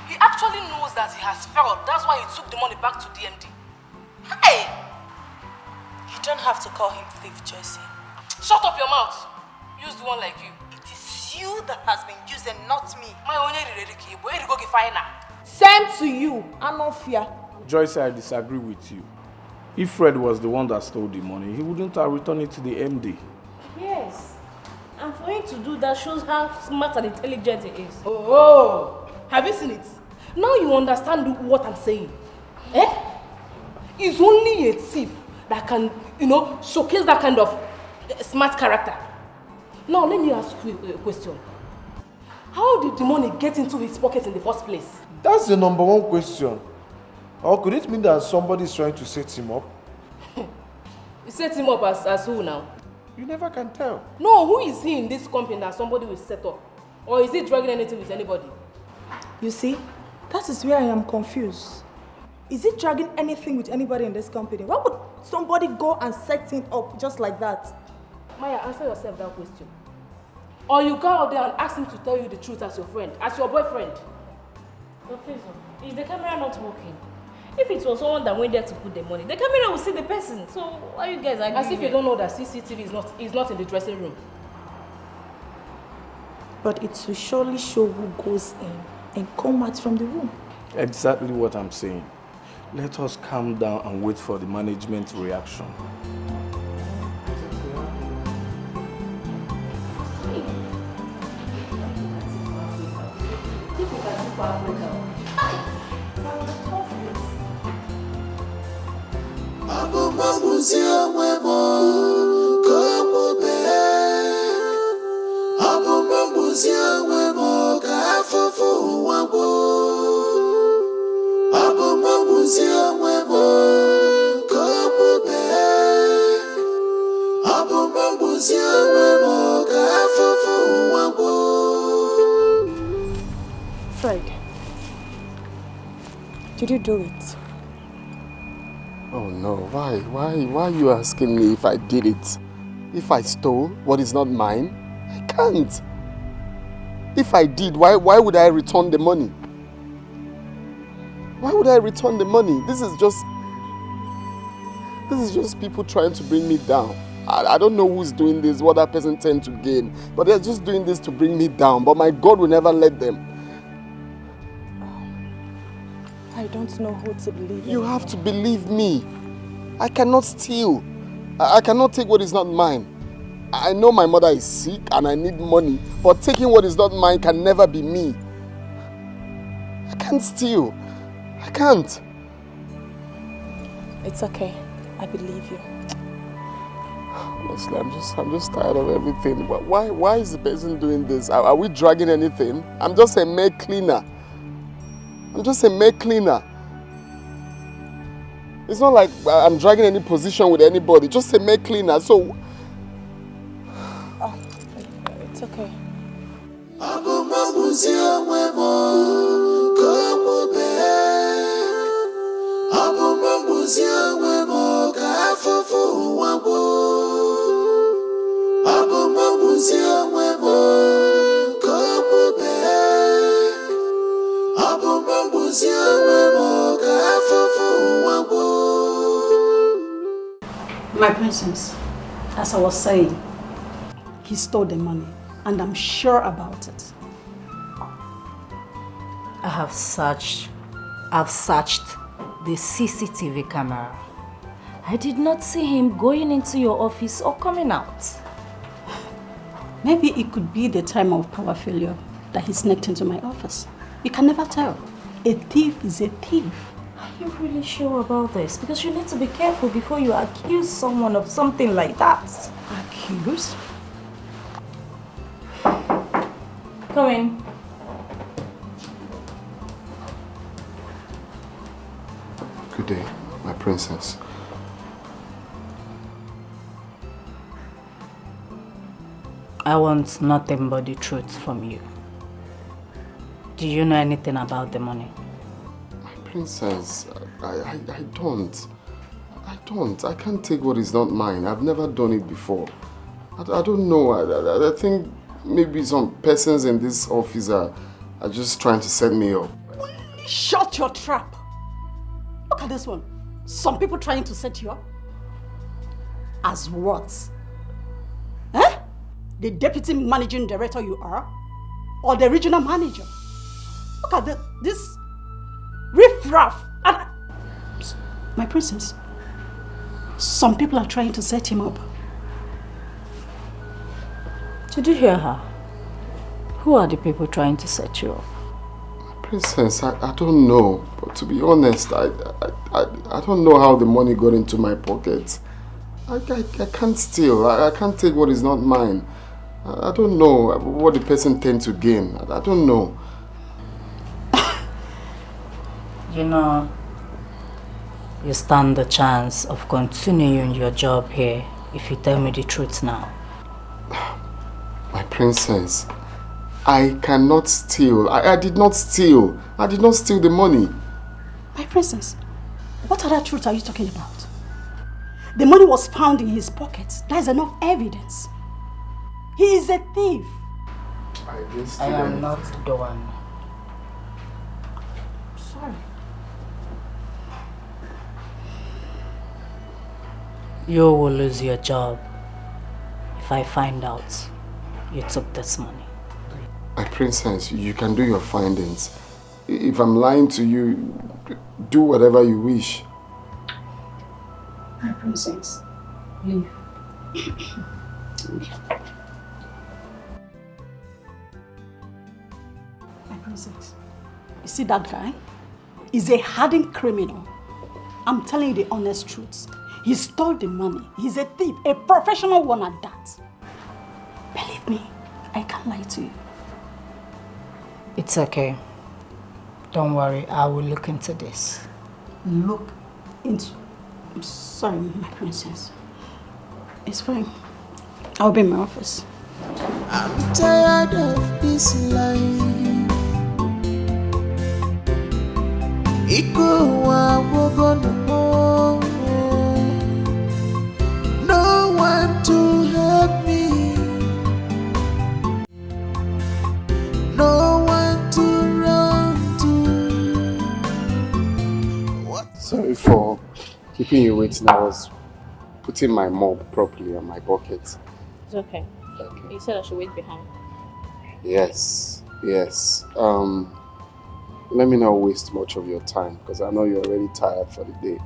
He actually knows that he has failed. That's why he took the money back to DMD. Hey! You don't have to call him thief, Jesse. Shut up your mouth. Use the one like you. It is you that has been used and not me. Same to you, Anofia. Joyce, I disagree with you. If Fred was the one that stole the money, he wouldn't have returned it to the MD. Yes. And for him to do that shows how smart and intelligent he is. Oh, have you seen it? Now you understand what I'm saying. He's only a thief that can, showcase that kind of smart character. Now, let me ask you a question. How did the money get into his pocket in the first place? That's the number one question. Or could it mean that somebody is trying to set him up? You set him up as who now? You never can tell. No, who is he in this company that somebody will set up? Or is he dragging anything with anybody? You see, that is where I am confused. Is he dragging anything with anybody in this company? Why would somebody go and set him up just like that? Maya, answer yourself that question. Or you go out there and ask him to tell you the truth as your friend, as your boyfriend. But please, is the camera not working? If it was someone that went there to put the money, the camera will see the person. So why you guys arguing? As if you don't know that CCTV is not in the dressing room. But it will surely show who goes in and come out from the room. Exactly what I'm saying. Let us calm down and wait for the management reaction. Fred, did you do it? Oh no, why are you asking me if I did it? If I stole what is not mine? I can't. If I did, why would I return the money? Why would I return the money? This is just people trying to bring me down. I don't know who's doing this, what that person tend to gain, but they're just doing this to bring me down. But my God will never let them. I don't know who to believe in. You have to believe me. I cannot steal. I cannot take what is not mine. I know my mother is sick and I need money, but taking what is not mine can never be me. I can't steal. I can't. It's okay. I believe you. Honestly, I'm just tired of everything. But why is the person doing this? Are we dragging anything? I'm just a maid cleaner. I'm just a maid cleaner. It's not like I'm dragging any position with anybody. Just a maid cleaner. So. Oh, it's okay. My princess, as I was saying, he stole the money, and I'm sure about it. I've searched the CCTV camera. I did not see him going into your office or coming out. Maybe it could be the time of power failure that he sneaked into my office. You can never tell. A thief is a thief. Are you really sure about this? Because you need to be careful before you accuse someone of something like that. Accuse? Come in. Good day, my princess. I want nothing but the truth from you. Do you know anything about the money? My princess, I don't. I can't take what is not mine. I've never done it before. I don't know. I think maybe some persons in this office are just trying to set me up. Shut your trap. Look at this one. Some people trying to set you up. As what? Eh? The deputy managing director you are? Or the regional manager? Look at this riff-raff. My princess, some people are trying to set him up. Did you hear her? Who are the people trying to set you up? My Princess, I don't know. But to be honest, I don't know how the money got into my pocket. I can't steal. I can't take what is not mine. I don't know what the person tends to gain. I don't know. You know, you stand the chance of continuing your job here if you tell me the truth now. My princess, I cannot steal. I did not steal. I did not steal the money. My princess, what other truth are you talking about? The money was found in his pocket. That is enough evidence. He is a thief. I am not the one. Sorry. You will lose your job if I find out you took this money. My princess, you can do your findings. If I'm lying to you, do whatever you wish. My princess, leave. My princess, you see that guy? He's a hardened criminal. I'm telling you the honest truth. He stole the money. He's a thief, a professional one at that. Believe me, I can't lie to you. It's okay. Don't worry, I will look into this. Look into... I'm sorry, my princess. It's fine. I'll be in my office. I'm tired of this life. No one to help me. No one to run to. What? Sorry for keeping you waiting. I was putting my mop properly on my bucket. It's okay. Okay. You said I should wait behind. Yes. Let me not waste much of your time because I know you're already tired for the day.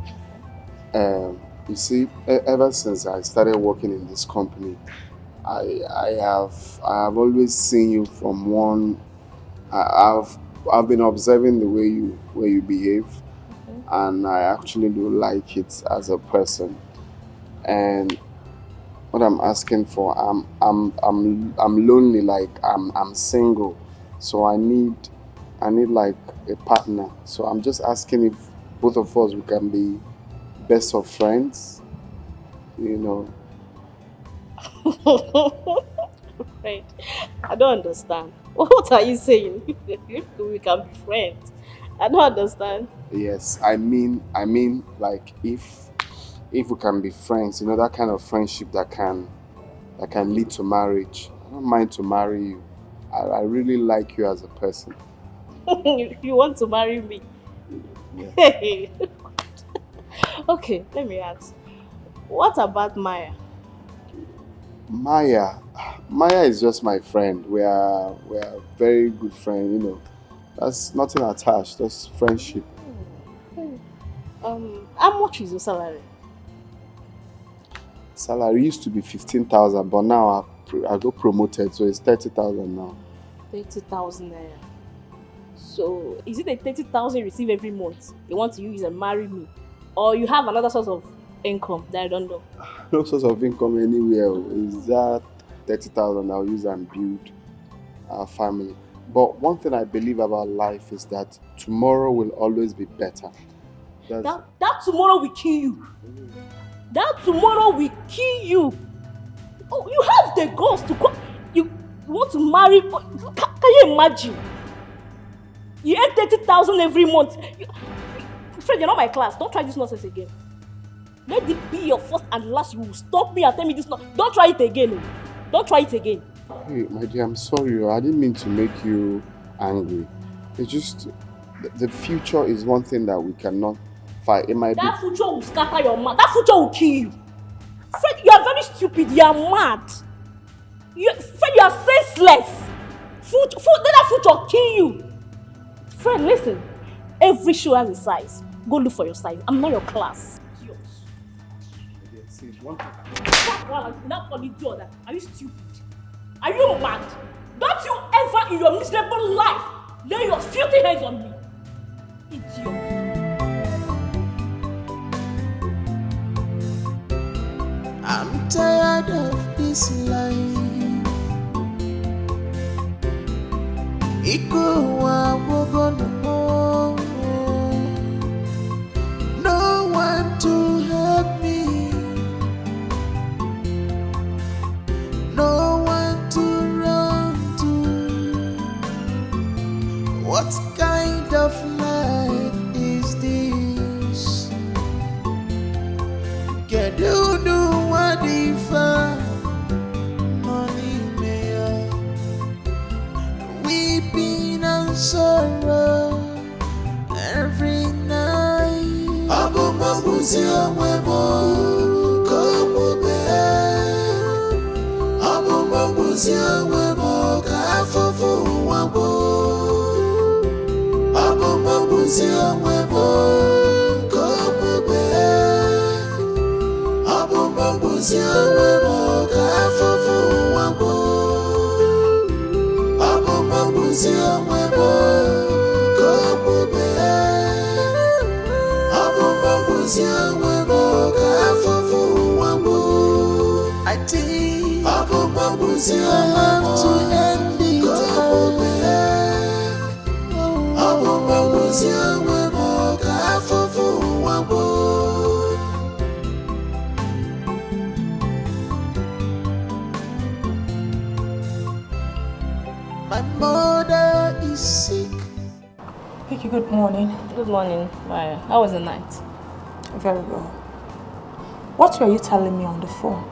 You see, ever since I started working in this company, I have always seen you from one. I've been observing the way you behave, and I actually do like it as a person. And what I'm asking for, I'm lonely, like I'm single, so I need like a partner. So I'm just asking if both of us we can be best of friends, you know. Right. I don't understand. What are you saying? We can be friends. I don't understand. Yes, I mean like if we can be friends, you know, that kind of friendship that can lead to marriage. I don't mind to marry you. I really like you as a person. You want to marry me? Yeah. Okay, let me ask. What about Maya? Maya is just my friend. We are very good friends, you know. That's nothing attached, that's friendship. How much is your salary? Salary used to be 15,000, but now I got promoted, so it's 30,000 now. 30,000 naira. So, is it the 30,000 you receive every month you want to use and marry me? Or you have another source of income that I don't know? No source of income anywhere. Is that 30,000 I'll use and build our family. But one thing I believe about life is that tomorrow will always be better. That tomorrow will kill you. That tomorrow will kill you. Oh, you have the guts to go. You want to marry. Can you imagine? You earn 30,000 every month. Friend, you're not my class. Don't try this nonsense again. Let it be your first and last. You will stop me and tell me this. Don't try it again. Don't try it again. Hey, my dear, I'm sorry. I didn't mean to make you angry. It's just the future is one thing that we cannot fight. That future will scatter your mind. That future will kill you. Fred, you are very stupid. You are mad. Fred, you are senseless. That future will kill you. Fred, listen. Every shoe has a size. Go look for your size. I'm not your class. Are you stupid? Are you mad? Don't you ever in your miserable life Lay your filthy hands on me. Idiot. I'm tired of this life. No one to help me, no one to run to. What kind of life is this? Get you do what if money may weeping and sorrow every night. Abu mabuzi amwemo komobe. Abu mabuzi amwemo kafofu wabo. Abu mabuzi amwemo komobe. Abu mabuzi amwemo kafofu wabo. Abu mabuzi amwemo komobe. I think I have to end it all. My mother is sick. Vicky, good morning. Good morning, Maya. How was the night? Very well. What were you telling me on the phone?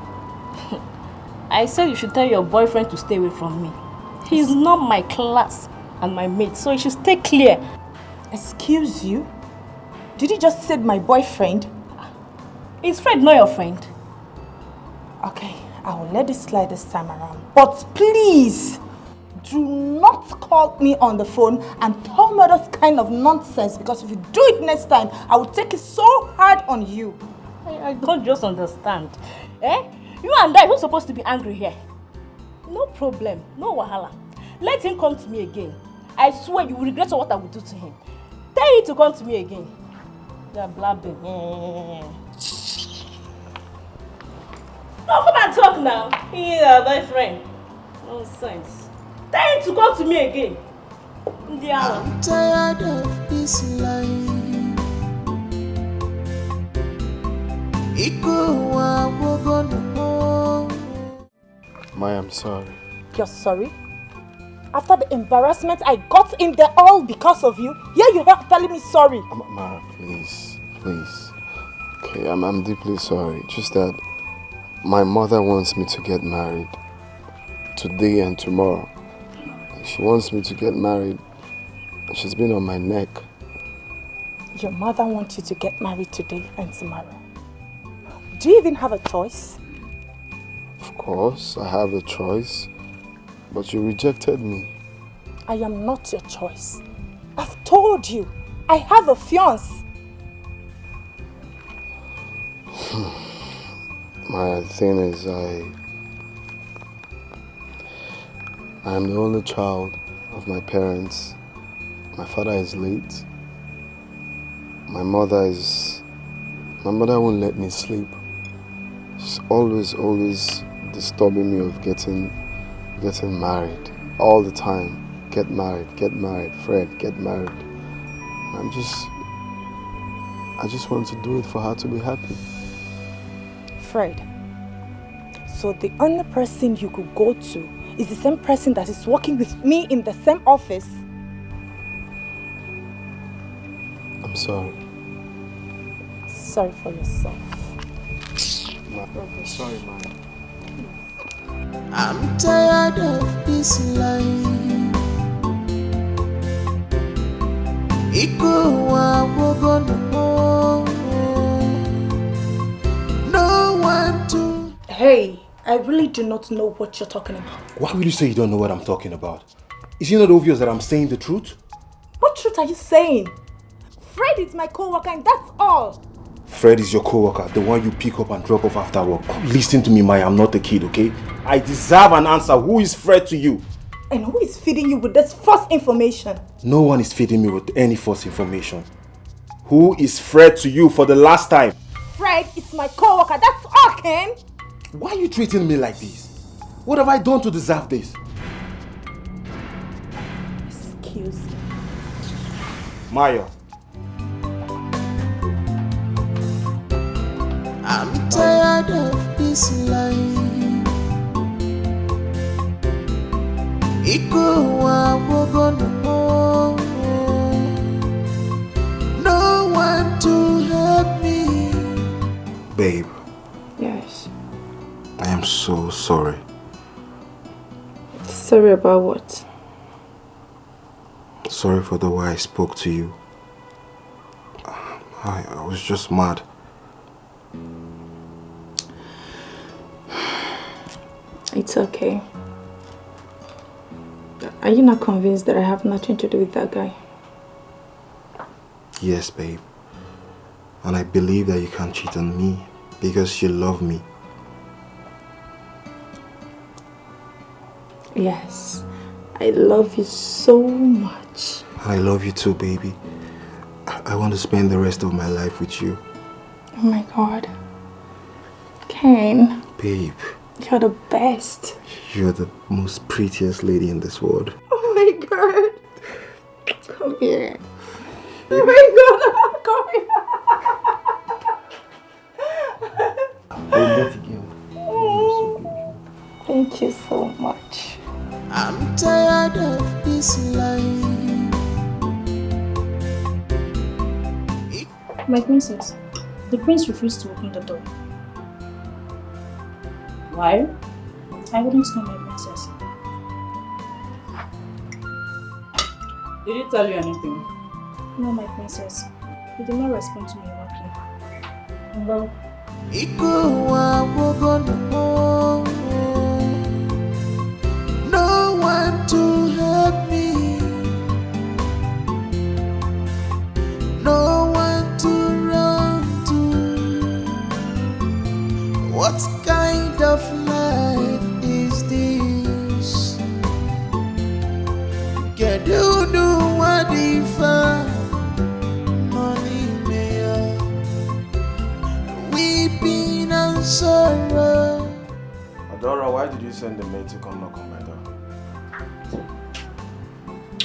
I said you should tell your boyfriend to stay away from me. He's not my class and my mate, so he should stay clear. Excuse you? Did you just say my boyfriend? Is Fred not your friend? Okay, I will let this slide this time around. But please, do not call me on the phone and tell me this kind of nonsense, because if you do it next time, I will take it so hard on you. I don't just understand. Eh? You and I, who's supposed to be angry here? No problem, no wahala. Let him come to me again. I swear you will regret what I will do to him. Tell him to come to me again. They are blabbing. No, come and talk now. He is our boyfriend. Nonsense. Tell him to come to me again. I'm tired of this life. Maya, I'm sorry. You're sorry? After the embarrassment I got in there all because of you, here you are telling me sorry. Maya, please, please. Okay, I'm deeply sorry. Just that my mother wants me to get married today and tomorrow. She wants me to get married. She's been on my neck. Your mother wants you to get married today and tomorrow. Do you even have a choice? Of course, I have a choice. But you rejected me. I am not your choice. I've told you, I have a fiancé. My thing is, I am the only child of my parents. My father is late. My mother won't let me sleep. She's always disturbing me of getting married all the time. Get married, Fred, get married. I just want to do it for her to be happy. Fred, so the only person you could go to is the same person that is working with me in the same office? I'm sorry. Sorry for yourself. Sorry, man. I'm tired of this life. No one to. Hey, I really do not know what you're talking about. Why would you say you don't know what I'm talking about? Is it not obvious that I'm saying the truth? What truth are you saying? Fred is my co-worker and that's all. Fred is your co-worker, the one you pick up and drop off after work. Listen to me, Maya, I'm not a kid, okay? I deserve an answer. Who is Fred to you? And who is feeding you with this false information? No one is feeding me with any false information. Who is Fred to you for the last time? Fred is my co-worker, that's all, Ken. Why are you treating me like this? What have I done to deserve this? Excuse me. Maya. I'm tired of this life. No one to help me. Babe. Yes. I am so sorry. Sorry about what? Sorry for the way I spoke to you. I was just mad. It's okay. Are you not convinced that I have nothing to do with that guy? Yes, babe. And I believe that you can't cheat on me because you love me. Yes. I love you so much. I love you too, baby. I want to spend the rest of my life with you. Oh my God. Ken. Babe. You're the best. You're the most prettiest lady in this world. Oh my God. Come here. Oh my God. Come here. Thank you so much. I'm tired of this life. My princess, the prince refused to open the door. Why? I wouldn't know, my princess. Did he tell you anything? No, my princess. He did not respond to me walking. Well, no one to help me. No one to run to. What kind of life is this? Get you do what if money mayor weeping and sorrow. Adora, why did you send the maid to come knock on my door?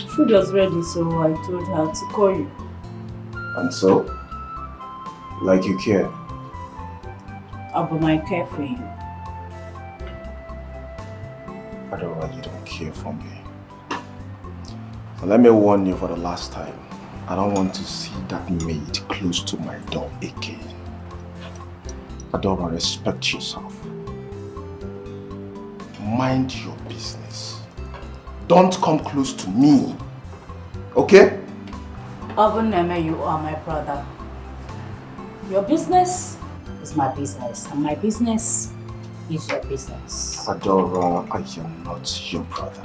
Food was ready, so I told her to call you. And so? Like you care? About my care for you. Adora, you don't care for me. And let me warn you for the last time. I don't want to see that maid close to my door again. Adora, respect yourself. Mind your business. Don't come close to me. Okay? Neme, you are my brother. Your business is my business, and my business is your business. Adora, I am not your brother.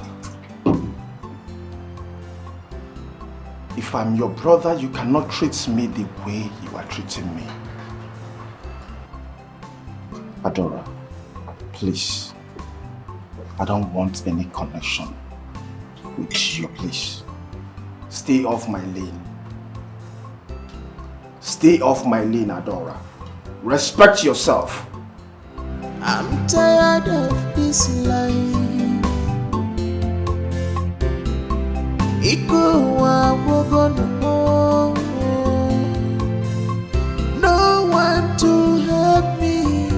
If I'm your brother, you cannot treat me the way you are treating me. Adora, please. I don't want any connection with you, please. Stay off my lane. Stay off my lane, Adora. Respect yourself. I'm tired of this life. No one to help me.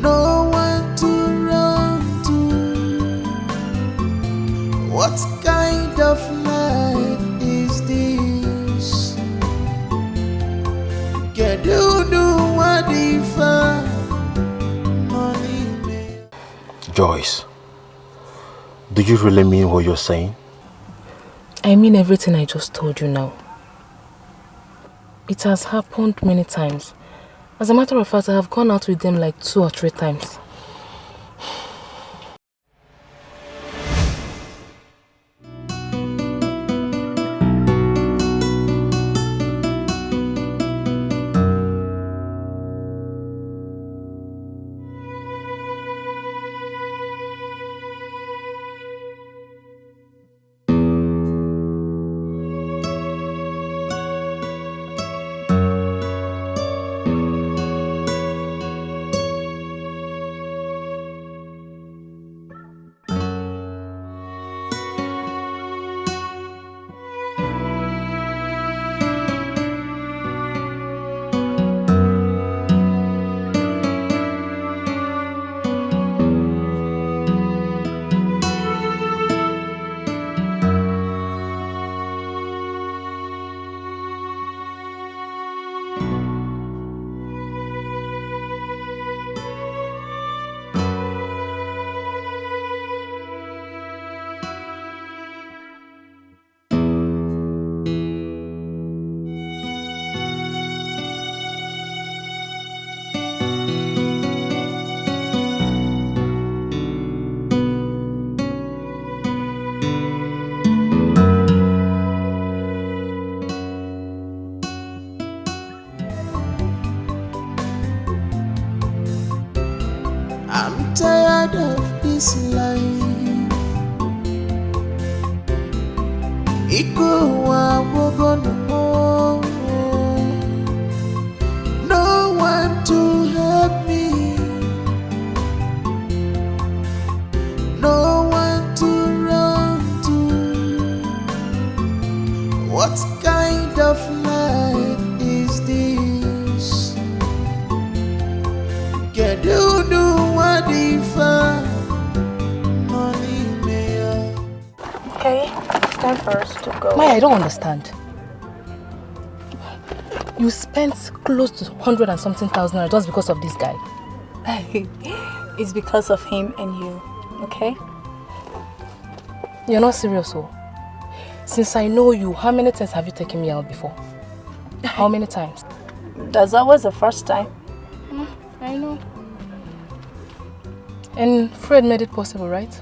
No one to run to. What kind of life is this? Get you do what if money may. Joyce, do you really mean what you're saying? I mean everything I just told you now. It has happened many times. As a matter of fact, I have gone out with them like 2 or 3 times. I'm tired of this life. No one to help me, no one to run to. What kind of life is this? Get you do what if Okay, it's time for us to go. Maya, I don't understand. You spent close to 100 and something thousand just because of this guy. It's because of him and you, okay? You're not serious, oh? Since I know you, how many times have you taken me out before? How many times? That's always the first time. I know. And Fred made it possible, right?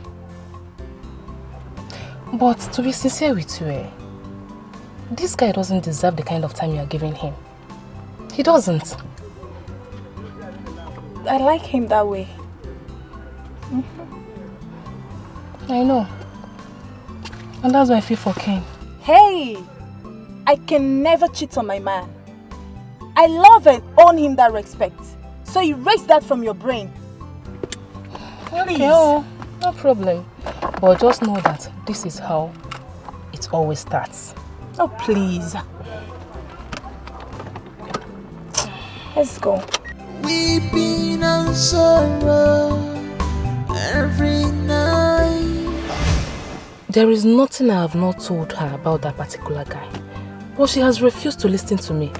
But to be sincere with you, this guy doesn't deserve the kind of time you are giving him. He doesn't. I like him that way. I know. And that's why I feel for Ken. Hey! I can never cheat on my man. I love and own him that respect. So erase that from your brain. Please. Okay, oh, no problem. But just know that this is how it always starts. Oh, please. Let's go. Weeping and sorrow every night. There is nothing I have not told her about that particular guy. But she has refused to listen to me.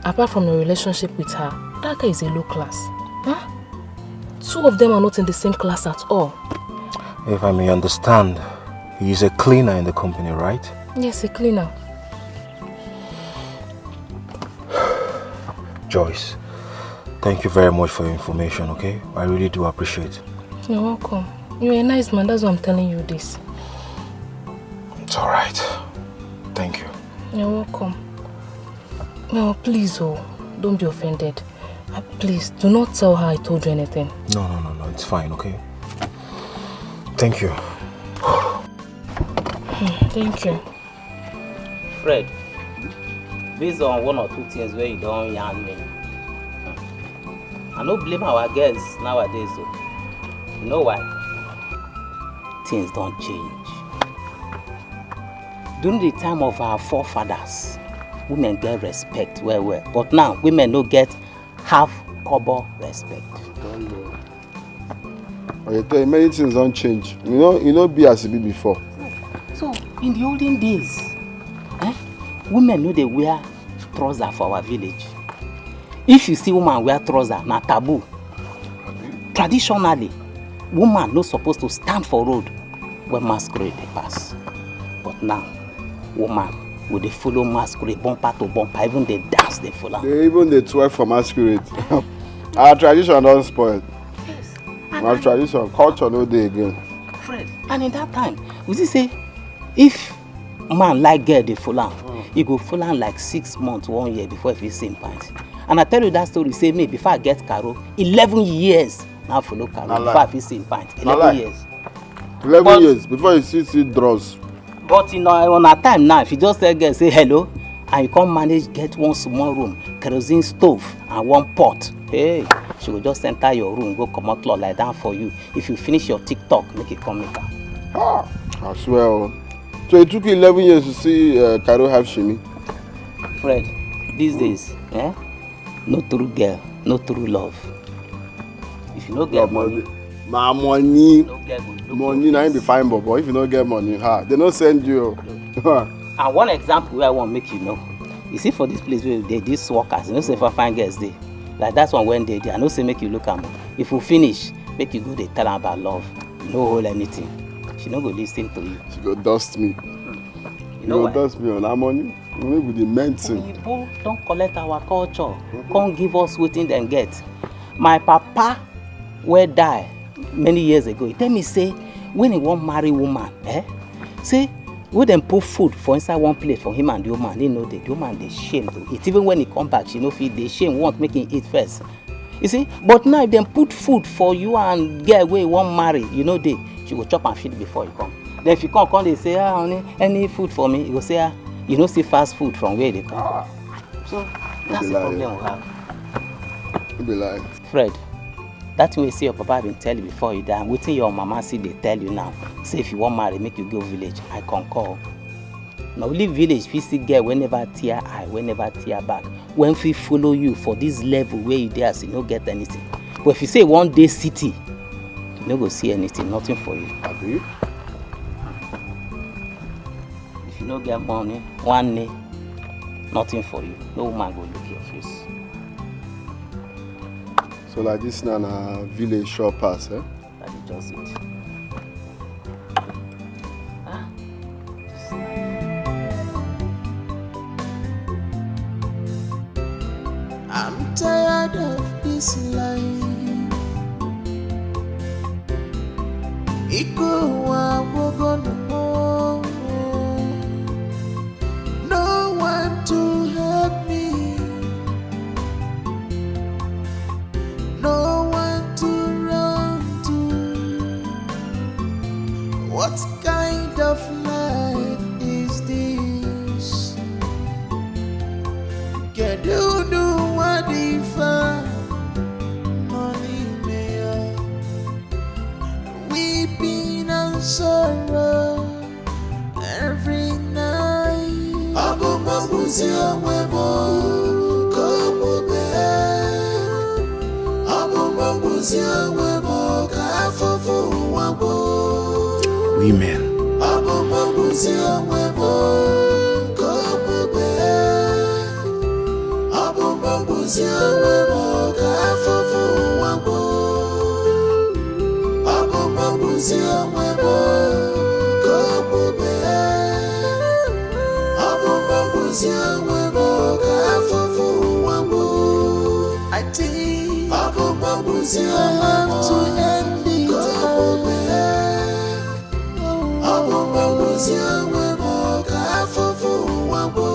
Apart from your relationship with her, that guy is a low class. Huh? Two of them are not in the same class at all. If I may understand, he is a cleaner in the company, right? Yes, a cleaner. Joyce, thank you very much for your information, okay? I really do appreciate it. You're welcome. You're a nice man, that's why I'm telling you this. It's alright. Thank you. You're welcome. No, please, don't be offended. Please, do not tell her I told you anything. No, it's fine, okay? Thank you. Thank you. Fred, based on one or two things where you don't yarn me, I don't blame our girls nowadays. So. You know why? Things don't change. During the time of our forefathers, women get respect well. But now, women don't get half cover respect. I tell you, many things don't change. You know, be as it be before. So, in the olden days, women know they wear trousers for our village. If you see woman wear trousers, na taboo. Traditionally, woman not supposed to stand for road when masquerade they pass. But now, woman will they follow masquerade bumper to bumper, even they dance they follow. Even they twerk for masquerade. Our tradition don't spoil. Yes. Our tradition, culture no day again. Fred, and in that time, we say, if man like girl they follow, he go follow like 6 months, 1 year before he see him pint. And I tell you that story, say me before I get Caro, 11 years now follow Caro before I see him pint. 11 years. 11 years before you see draws. But you know, on a time now, if you just tell girl say hello, and you can't manage get one small room, kerosene stove and one pot, hey, she will just enter your room, go come out cloth like that for you. If you finish your TikTok, make it come make her. Ah, I swear. So it took you 11 years to see Caro have shimmy? Fred, these days, no true girl, no true love. If you don't get money, my money, no girl will money now be fine, but if you don't get money, they don't send you. And one example where I want to make you know, you see for this place where they these workers, you know say for fine girls they, like that's one when they I know say make you look at me. If you finish, make you go they tell her about love, no hold anything. She no go listen to you. She go dust me. You know why? Dust me on our money. We with the mention. People don't collect our culture. Can't give us waiting then get. My papa will die many years ago. He tell me say when he want marry woman, say we them put food for inside one plate for him and the woman. They know the woman they shame to eat. Even when he come back, she no feel they shame want make him eat first. You see, but now if them put food for you and get away won't marry, you know they, she will chop and feed before you come. Then if you come, they say, ah, honey, any food for me? You will say, ah, you don't see fast food from where they come. So that's the problem we have. You be lying. Fred, that way see your papa been tell you before you die. Waiting your mama see they tell you now. Say if you want marry, make you go village. I concur. Now leave village, if you see girl, whenever tear eye, whenever tear back. When we follow you for this level where you there, so you don't get anything. But if you say one day city, you don't go see anything, nothing for you. Agree? If you don't get money, one day, nothing for you. No woman go look your face. So like this now a village shop pass, eh? That is just it. I'm tired of this life. No one to help me, no one to run to. What kind of life is this? Get you do what if money mayor, weeping and sorrow every night. Abu mabuzi amwebo komobe, abu mabuzi amwebo kafufu wabo. Women. Abu mabuzi amwebo komobe, abu mabuzi amwebo kafufu wabo. Abu mabuzi amwebo komobe, abu mabuzi amwebo kafufu wabo. I think abu mabuzi have to end it. Komobe, abu mabuzi amwebo kafufu wabo.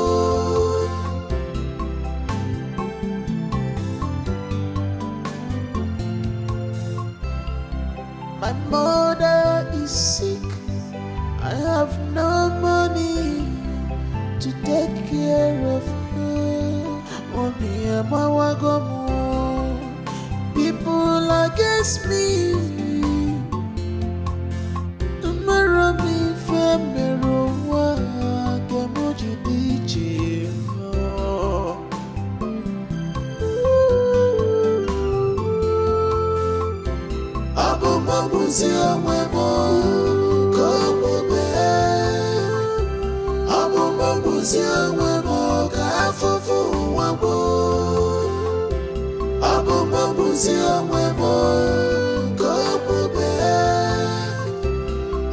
My mother is sick. I have no money to take care of her. People against me. Tomorrow me femero wa kemoji DJ. Abu mabuzi amwebo komobe, abu mabuzi amwebo kafufu wabo. Abu mabuzi amwebo komobe,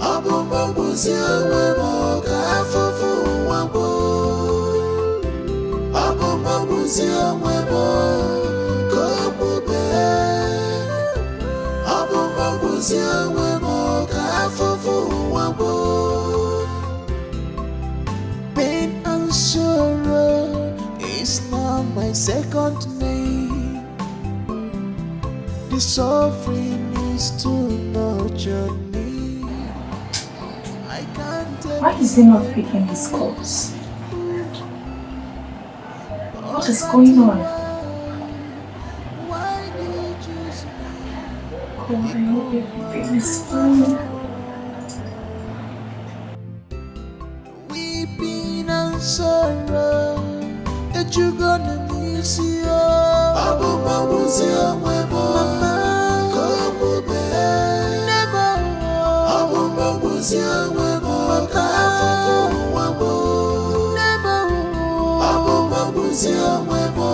abu mabuzi amwebo kafufu wabo. Abu mabuzi amwebo komobe, abu mabuzi amwebo kafufu wabo. Pain and sorrow is now my second name. The suffering is too much on me. I can't take. Why is he not picking his calls? What is going on? God, I hope everything is fine. Weeping and sorrow that you're gonna miss you. Abu mabuzi amwebo komobe, never. Abu mabuzi amwebo kafufu wabo, never. Abu mabuzi amwebo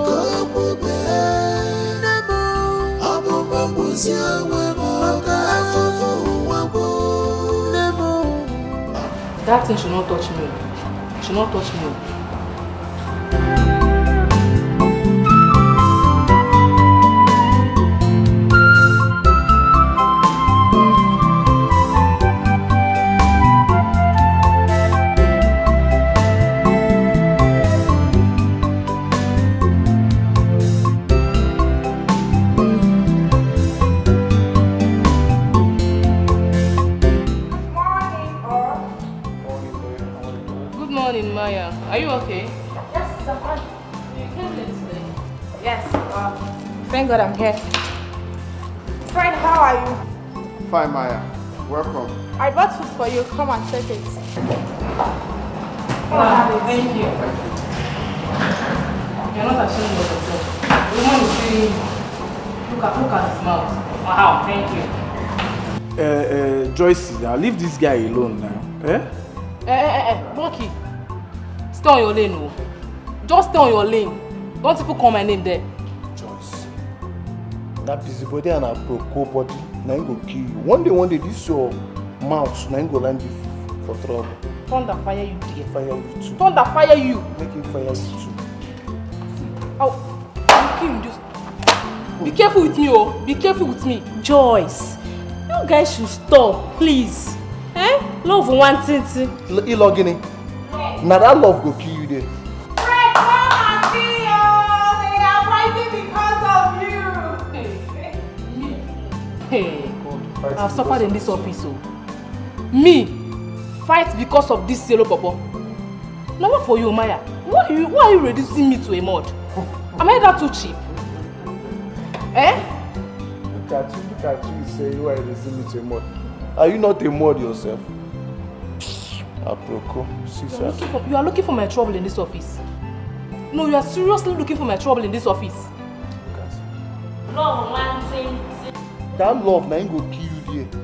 komobe, never. Abu mabuzi amwebo kafufu wabo, never. That thing should not touch me. Should not touch me. Thank God I'm here. Fred, how are you? Fine, Maya. Welcome. I bought food for you. Come and take it. Thank you. You're not ashamed of yourself. The woman is saying, look at his mouth. Wow, thank you. Joyce, now leave this guy alone now. Monkey. Stay on your lane, no. Just stay on your lane. Don't even call my name there. Joyce. That busybody and a pro body, now go kill you. One day, this your mouth, now go land you for trouble. Thunder fire you, dear. Fire you too. Thunder fire you. Make him fire you too. Oh, just be careful with me, oh. Be careful with me. Joyce, you guys should stop, please. Love one thing. Ilogini. Now that love go kill you there. Fred, come and see you. They are fighting because of you. Hey, God. I've suffered in this office, oh. Me, fight because of this yellow papa. Now what for you, Maya? Why are you reducing me to a mod? Am I that too cheap? Look at you, say you are reducing me to a mod. Are you not a mod yourself? Aproko, you are looking for my trouble in this office. No, you are seriously looking for my trouble in this office. Love one thing. That love now go kill you there.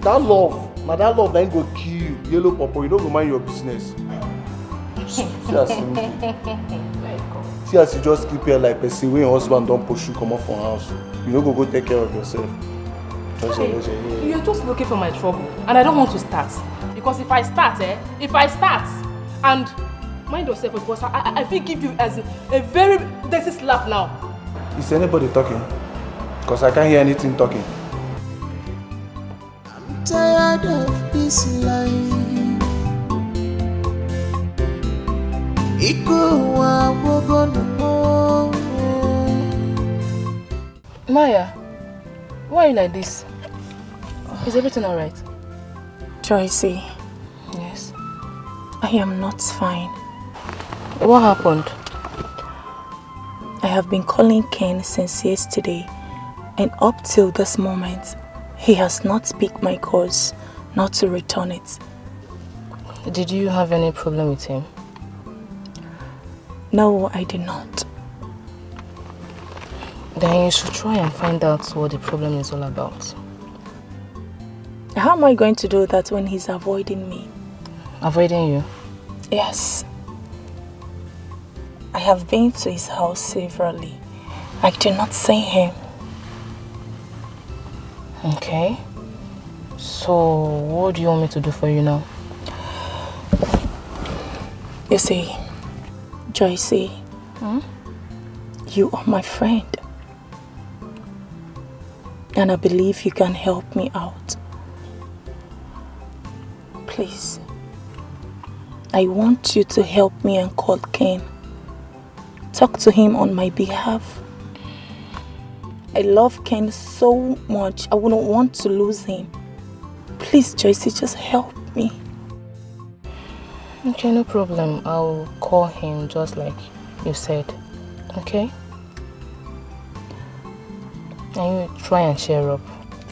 That love now go kill you. Yellow papa, you don't go mind your business. See as you just keep here like person when your husband don't push you come off from house. You don't go take care of yourself. You're just looking for my trouble, and I don't want to start. Because if I start, and mind yourself, because I will give you as a very dirty slap now. Is anybody talking? Because I can't hear anything talking. I'm tired of this life. Maya, why are you like this? Is everything alright? Joycey. Yes. I am not fine. What happened? I have been calling Ken since yesterday, and up till this moment, he has not picked my calls, not to return it. Did you have any problem with him? No, I did not. Then you should try and find out what the problem is all about. How am I going to do that when he's avoiding me? Avoiding you? Yes. I have been to his house severally. I did not see him. Okay. So, what do you want me to do for you now? You see, Joycey, you are my friend. And I believe you can help me out. Please, I want you to help me and call Ken. Talk to him on my behalf. I love Ken so much. I wouldn't want to lose him. Please, Joycey, just help me. Okay, no problem. I'll call him just like you said. Okay? And you try and cheer up.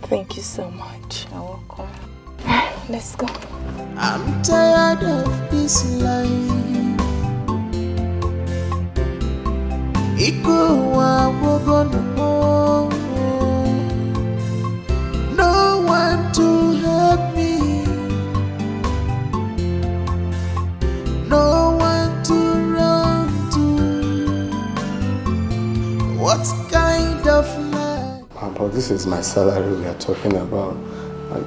Thank you so much. You're welcome. Let's go. I'm tired of this life. No one to help me. No one to run to. What kind of life? But this is my salary we are talking about.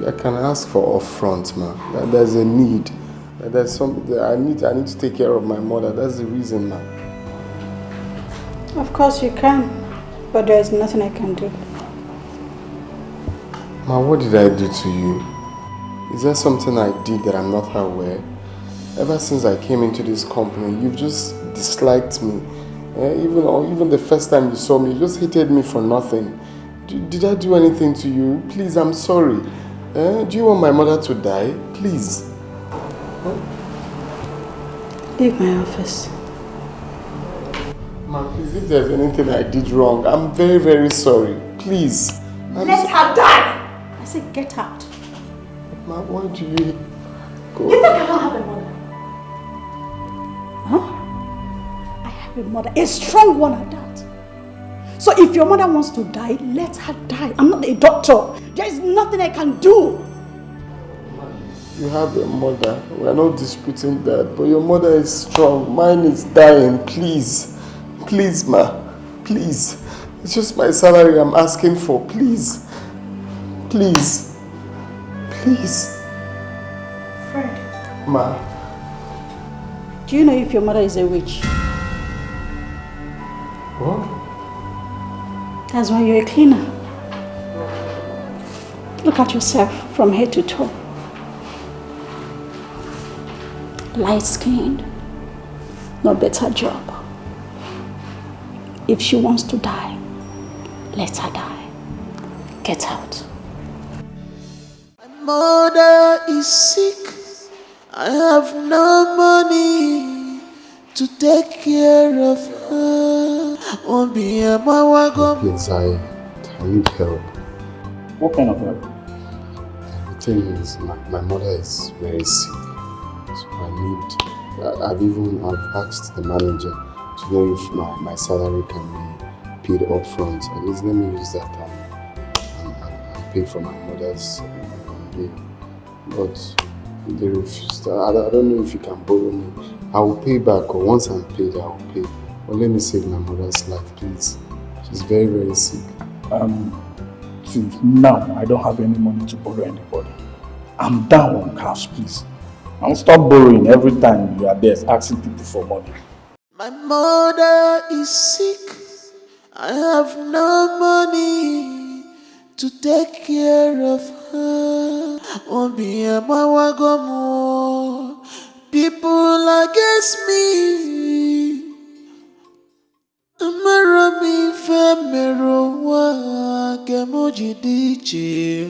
I can ask for upfront, man. There's a need. There's something I need to take care of my mother. That's the reason, man. Of course you can, but there is nothing I can do. Ma, what did I do to you? Is there something I did that I'm not aware? Ever since I came into this company, you've just disliked me. Even the first time you saw me, you just hated me for nothing. Did I do anything to you? Please, I'm sorry. Do you want my mother to die? Please. Leave my office. Ma, please, if there's anything I did wrong, I'm very, very sorry. Please. Let her die! I said get out. Ma, why do you go? You think I don't have a mother? Huh? I have a mother, a strong one at that. So if your mother wants to die, let her die. I'm not a doctor. There is nothing I can do. You have a mother. We are not disputing that, but your mother is strong. Mine is dying. Please. Please, ma. Please. It's just my salary I'm asking for. Please. Please. Please. Fred. Ma. Do you know if your mother is a witch? What? That's why you're a cleaner. Look at yourself from head to toe. Light-skinned. No better job. If she wants to die, let her die. Get out. My mother is sick. I have no money to take care of her. Please, I need help. What kind of help? The thing is, my mother is very sick. So I've asked the manager to know if my salary can be paid up front. At least let me use that and pay for my mother's bill. But they refused. I don't know if you can borrow me. I will pay back, or once I'm paid, I will pay. But let me save my mother's life, please. She's very, very sick. See, now I don't have any money to borrow anybody. I'm down on cash, please. I'll stop borrowing every time you are there asking people for money. My mother is sick. I have no money to take care of her. People against me. Amarami femerowa kemoji dichi.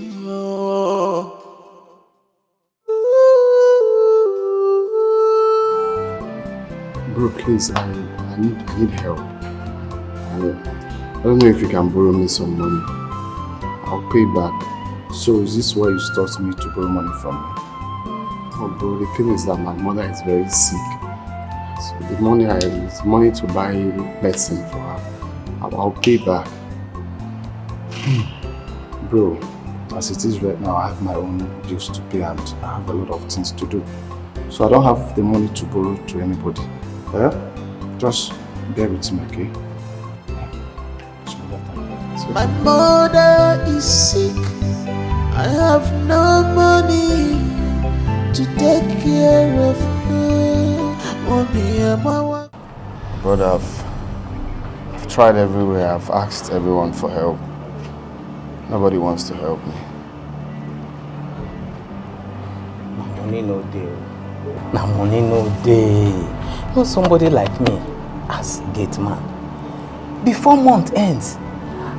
Bro, please, I need help. I don't know if you can borrow me some money. I'll pay back. So is this why you stopped me to borrow money from me? Oh bro, the thing is that my mother is very sick. So the money is money to buy medicine for her. I'll pay back. Bro, as it is right now, I have my own bills to pay and I have a lot of things to do. So I don't have the money to borrow to anybody. Just bear with me, okay? My mother is sick. I have no money to take care of her. Brother, I've tried everywhere. I've asked everyone for help. Nobody wants to help me. Money no day. Now money no day. Not somebody like me as gate man. Before month ends,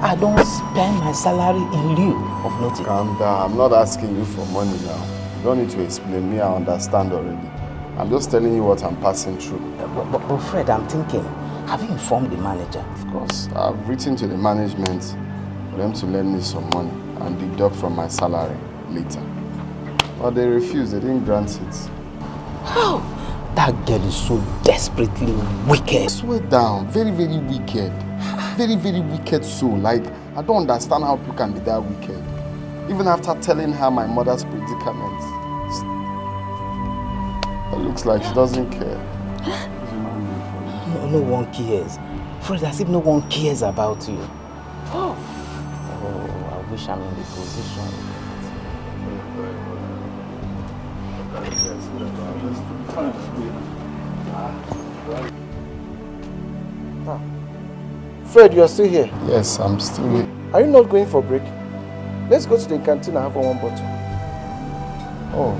I don't spend my salary in lieu of nothing. Calm down. I'm not asking you for money now. You don't need to explain me. I understand already. I'm just telling you what I'm passing through. But Fred, I'm thinking, have you informed the manager? Of course. I've written to the management for them to lend me some money and deduct from my salary later. But they refused. They didn't grant it. How? That girl is so desperately wicked. Slow down. Very, very wicked. Very, very wicked soul. Like, I don't understand how people can be that wicked. Even after telling her my mother's predicament. It looks like she doesn't care. No one cares. Fred, as if no one cares about you. Oh, I wish I'm in the position. Fred, you are still here? Yes, I'm still here. Are you not going for break? Let's go to the canteen and have one bottle. Oh,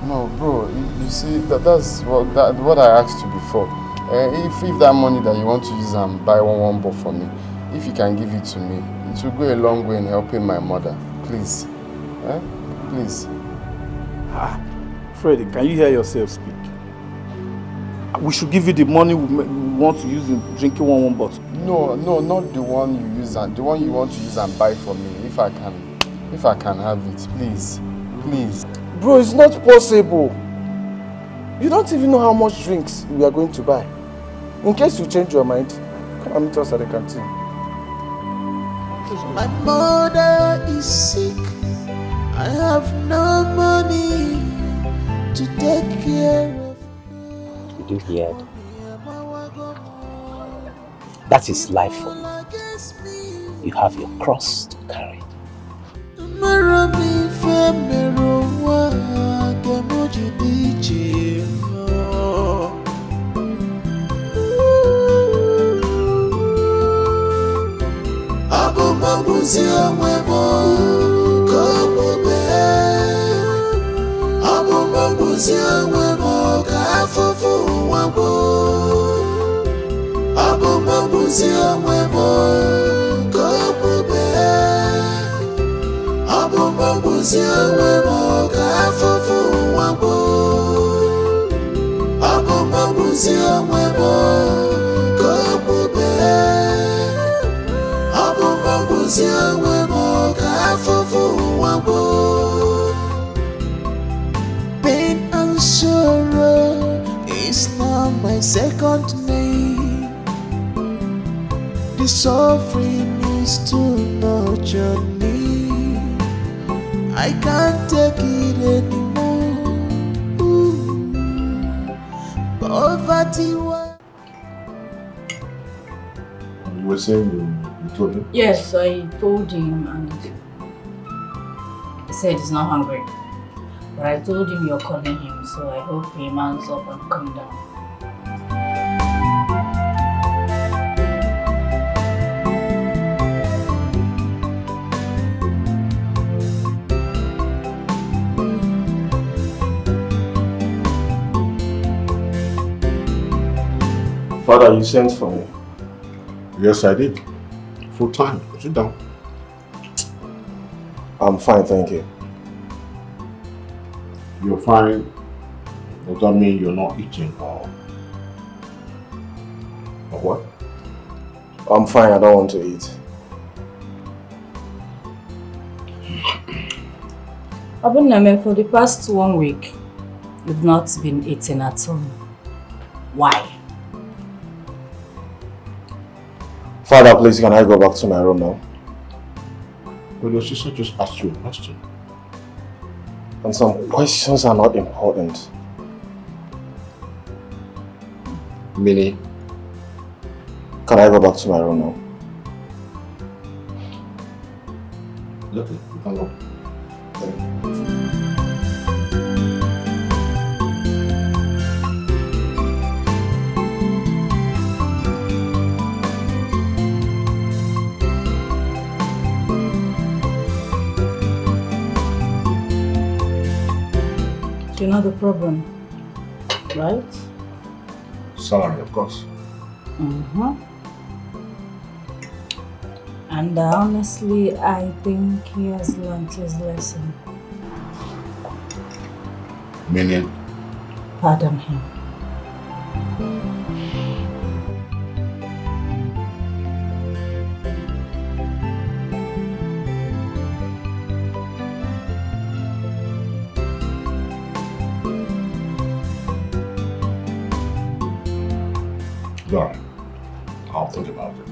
no, bro. You see, that's what I asked you before. If that money that you want to use and buy one bottle for me, if you can give it to me, it will go a long way in helping my mother. Please. Please. Freddy, can you hear yourself speak? We should give you the money, want to use in drinking one bottle. No, not the one you use and the one you want to use and buy for me. If I can have it, please. Please. Bro, it's not possible. You don't even know how much drinks we are going to buy. In case you change your mind, come and meet us at the canteen. My mother is sick. I have no money to take care of. Did you hear that? That is life for you. You have your cross to carry. Pain and sorrow is now my second name. The suffering is too much on me. I can't take it anymore. Ooh. Poverty. You were saying you told him? Yes, I told him and he said he's not hungry. But I told him you're calling him, so I hope he mans up and come down. Father, you sent for me. Yes, I did. Full time. Sit down. I'm fine, thank you. You're fine. Does that mean you're not eating or what? I'm fine, I don't want to eat. Abuname, for the past 1 week, you've not been eating at all. Why? Father, please, can I go back to my room now? Well, your sister just asked you a question. And some questions are not important. Meaning? Can I go back to my room now? Look, you can go. You know the problem, right? Salary, of course. Mm-hmm. And honestly, I think he has learned his lesson. Meaning? Pardon him. Darling, I'll think about it.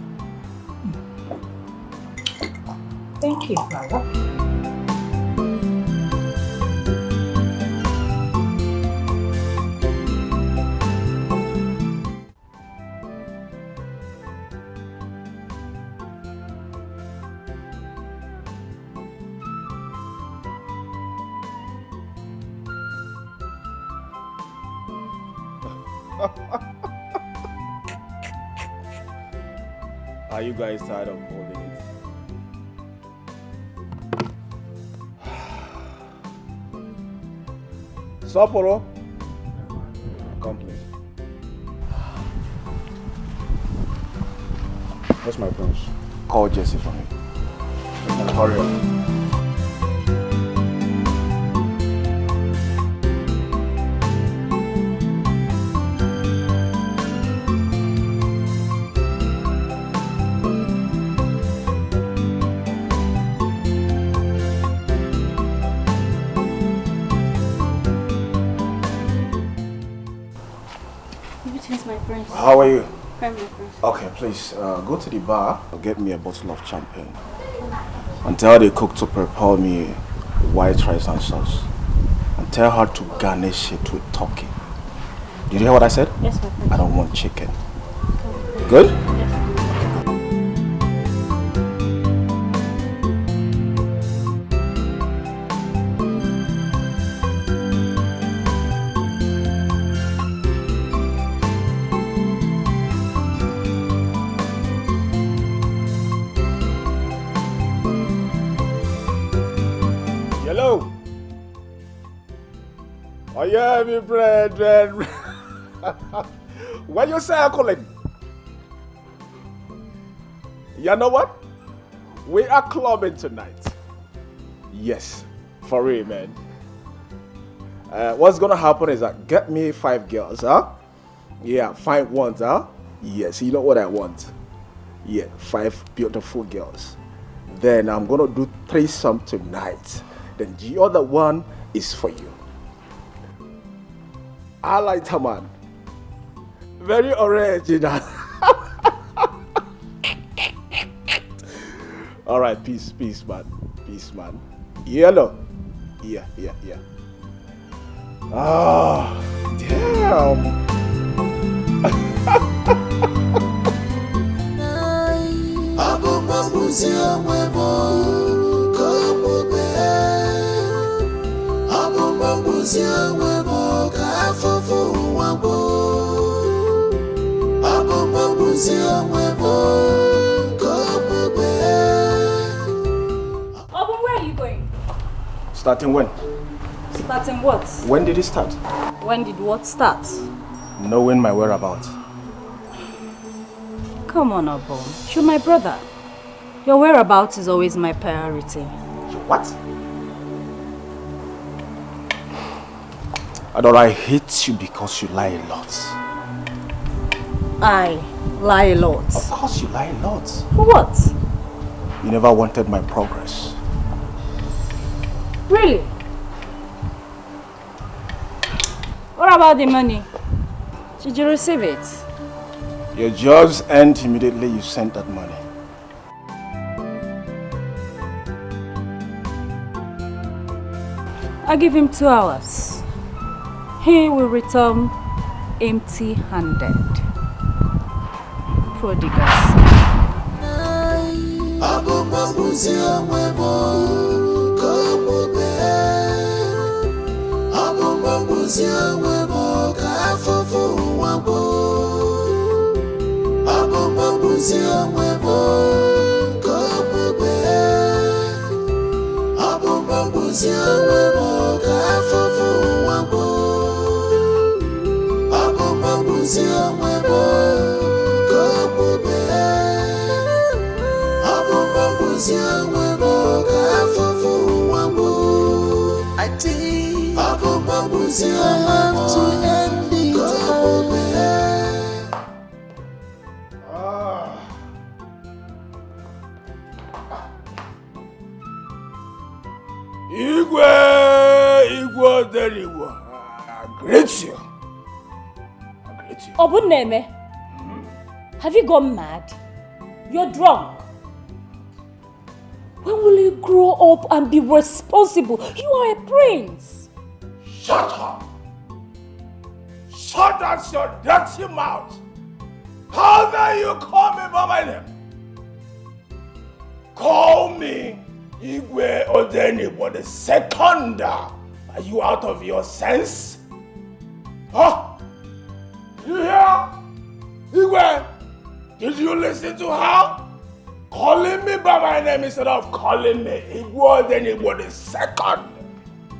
Thank you, Father. Are you guys tired of holding it? Sapporo, come please. Where's my prince? Call Jesse for me. Hurry up. Prince. How are you? Fine, my Prince. Okay, please go to the bar. Get me a bottle of champagne. And tell the cook to prepare me white rice and sauce. And tell her to garnish it with turkey. Did you hear what I said? Yes, my Prince. I don't want chicken. Good? Hello. Oh yeah, me brethren. When you say calling, you know what? We are clubbing tonight. Yes, for real, man. What's gonna happen is that get me 5 girls, huh? Yeah, 5 ones, huh? Yes, you know what I want. Yeah, 5 beautiful girls. Then I'm gonna do threesome tonight. Then the other one is for you. I like her, man. Very original. All right, peace, man. Peace, man. Yellow. Yeah. Ah, damn. Obum, where are you going? Starting when? Starting what? When did it start? When did what start? Knowing my whereabouts. Come on, Obum. You're my brother. Your whereabouts is always my priority. What? Adora, I hate you because you lie a lot. I lie a lot. Of course you lie a lot. What? You never wanted my progress. Really? What about the money? Did you receive it? Your jobs end immediately you sent that money. I give him 2 hours. He will return empty-handed. Prodigal. I think I have to end it all. Igwe, Deriwa. I greet you. Obuneme, have you gone mad? You're drunk. When will you grow up and be responsible? You are a prince. Shut up! Shut out your dirty mouth! How dare you call me by my name? Call me Igwe Odenigbo the second. Are you out of your sense? Huh? You hear? Igwe, did you listen to her? Calling me by my name instead of calling me Igwe Odenigbo the second.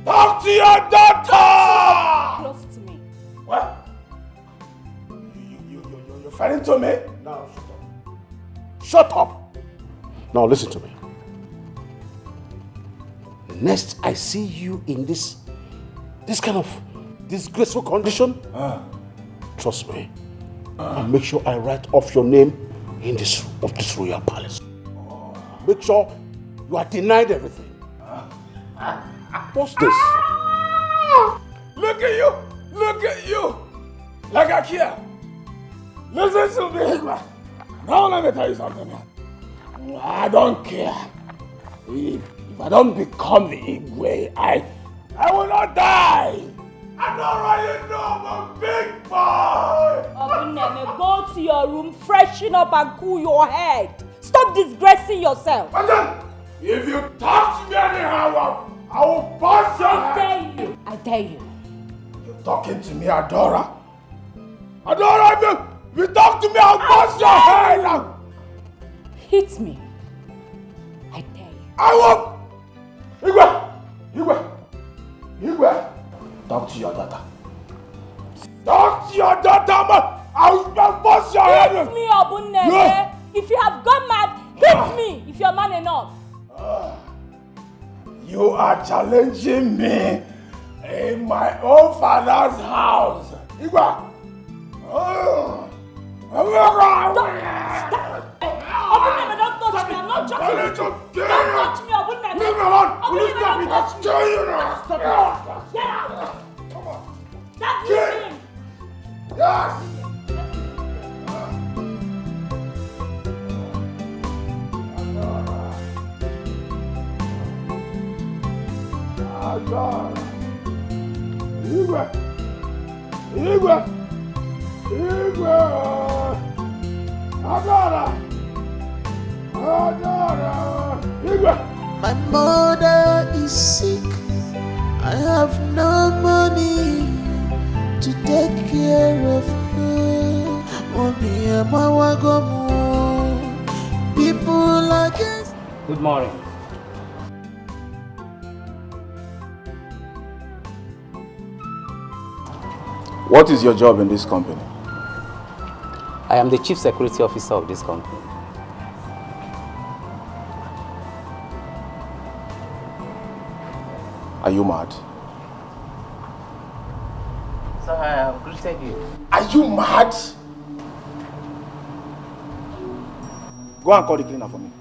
Talk to your daughter! Close to me. What? You're referring to me? Now, shut up. Shut up! Now, listen to me. Next I see you in this kind of disgraceful condition, trust me, I'll make sure I write off your name in this royal palace. Make sure you are denied everything. What's this? Look at you! Look at you! Like I care! Listen to me, Igwe. Now let me tell you something. I don't care. If I don't become the Igwe, I will not die. I don't really know I'm a big boy. Obuneme, go to your room, freshen up and cool your head. Stop disgracing yourself. If you talk to me anyhow, I will bust your head. I dare you. You're talking to me, Adora? Adora, if you talk to me, I'll bust your head. Hit me. I dare you. I will. Igwe. Talk to your daughter. Talk to your daughter, man. I'll bust your head. Hit me, Obuneme. Yeah. If you have gone mad, hit me if you're man enough. You are challenging me in my own father's house. Igwe. Stop. Obuneme, don't touch me. I'm not joking. Don't touch me, Obuneme. Leave me alone. Will you stop Obuneme, it? don't I'll kill you now. Stop it. Get out. Come on. That's Kill. him. Yes. Adora. Igwe. Adora. Igwe. My mother is sick. I have no money to take care of her. People like us. Good morning. What is your job in this company? I am the chief security officer of this company. Are you mad? So I have greeted you. Are you mad? Go and call the cleaner for me.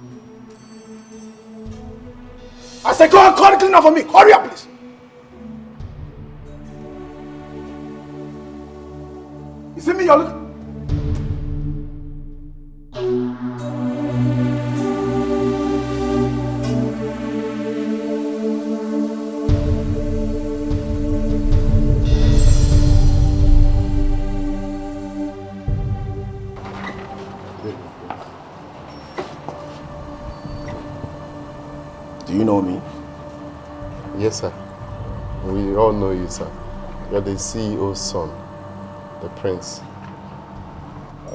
I said go and call the cleaner for me. Hurry up, please. You see me, you're looking. Do you know me? Yes, sir. We all know you, sir. You're the CEO's son, the prince.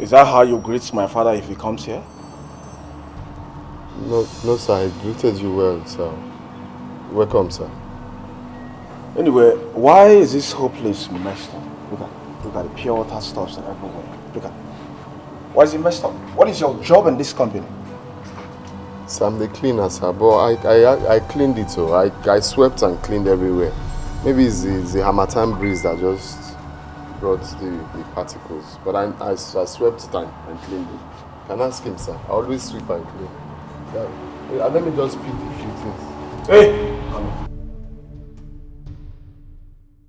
Is that how you greet my father if he comes here? No, sir. I greeted you well, sir. Welcome, sir. Anyway, why is this whole place messed up? Look at the pure water stuffs and everywhere. Look at. Why is it messed up? What is your job in this company? So I'm the cleaner, sir, but I cleaned it, so I swept and cleaned everywhere. Maybe it's the Harmattan breeze that just brought the particles. But I swept it and cleaned it. You can ask him, sir. I always sweep and clean. Yeah. Let me just pick a few things. Hey!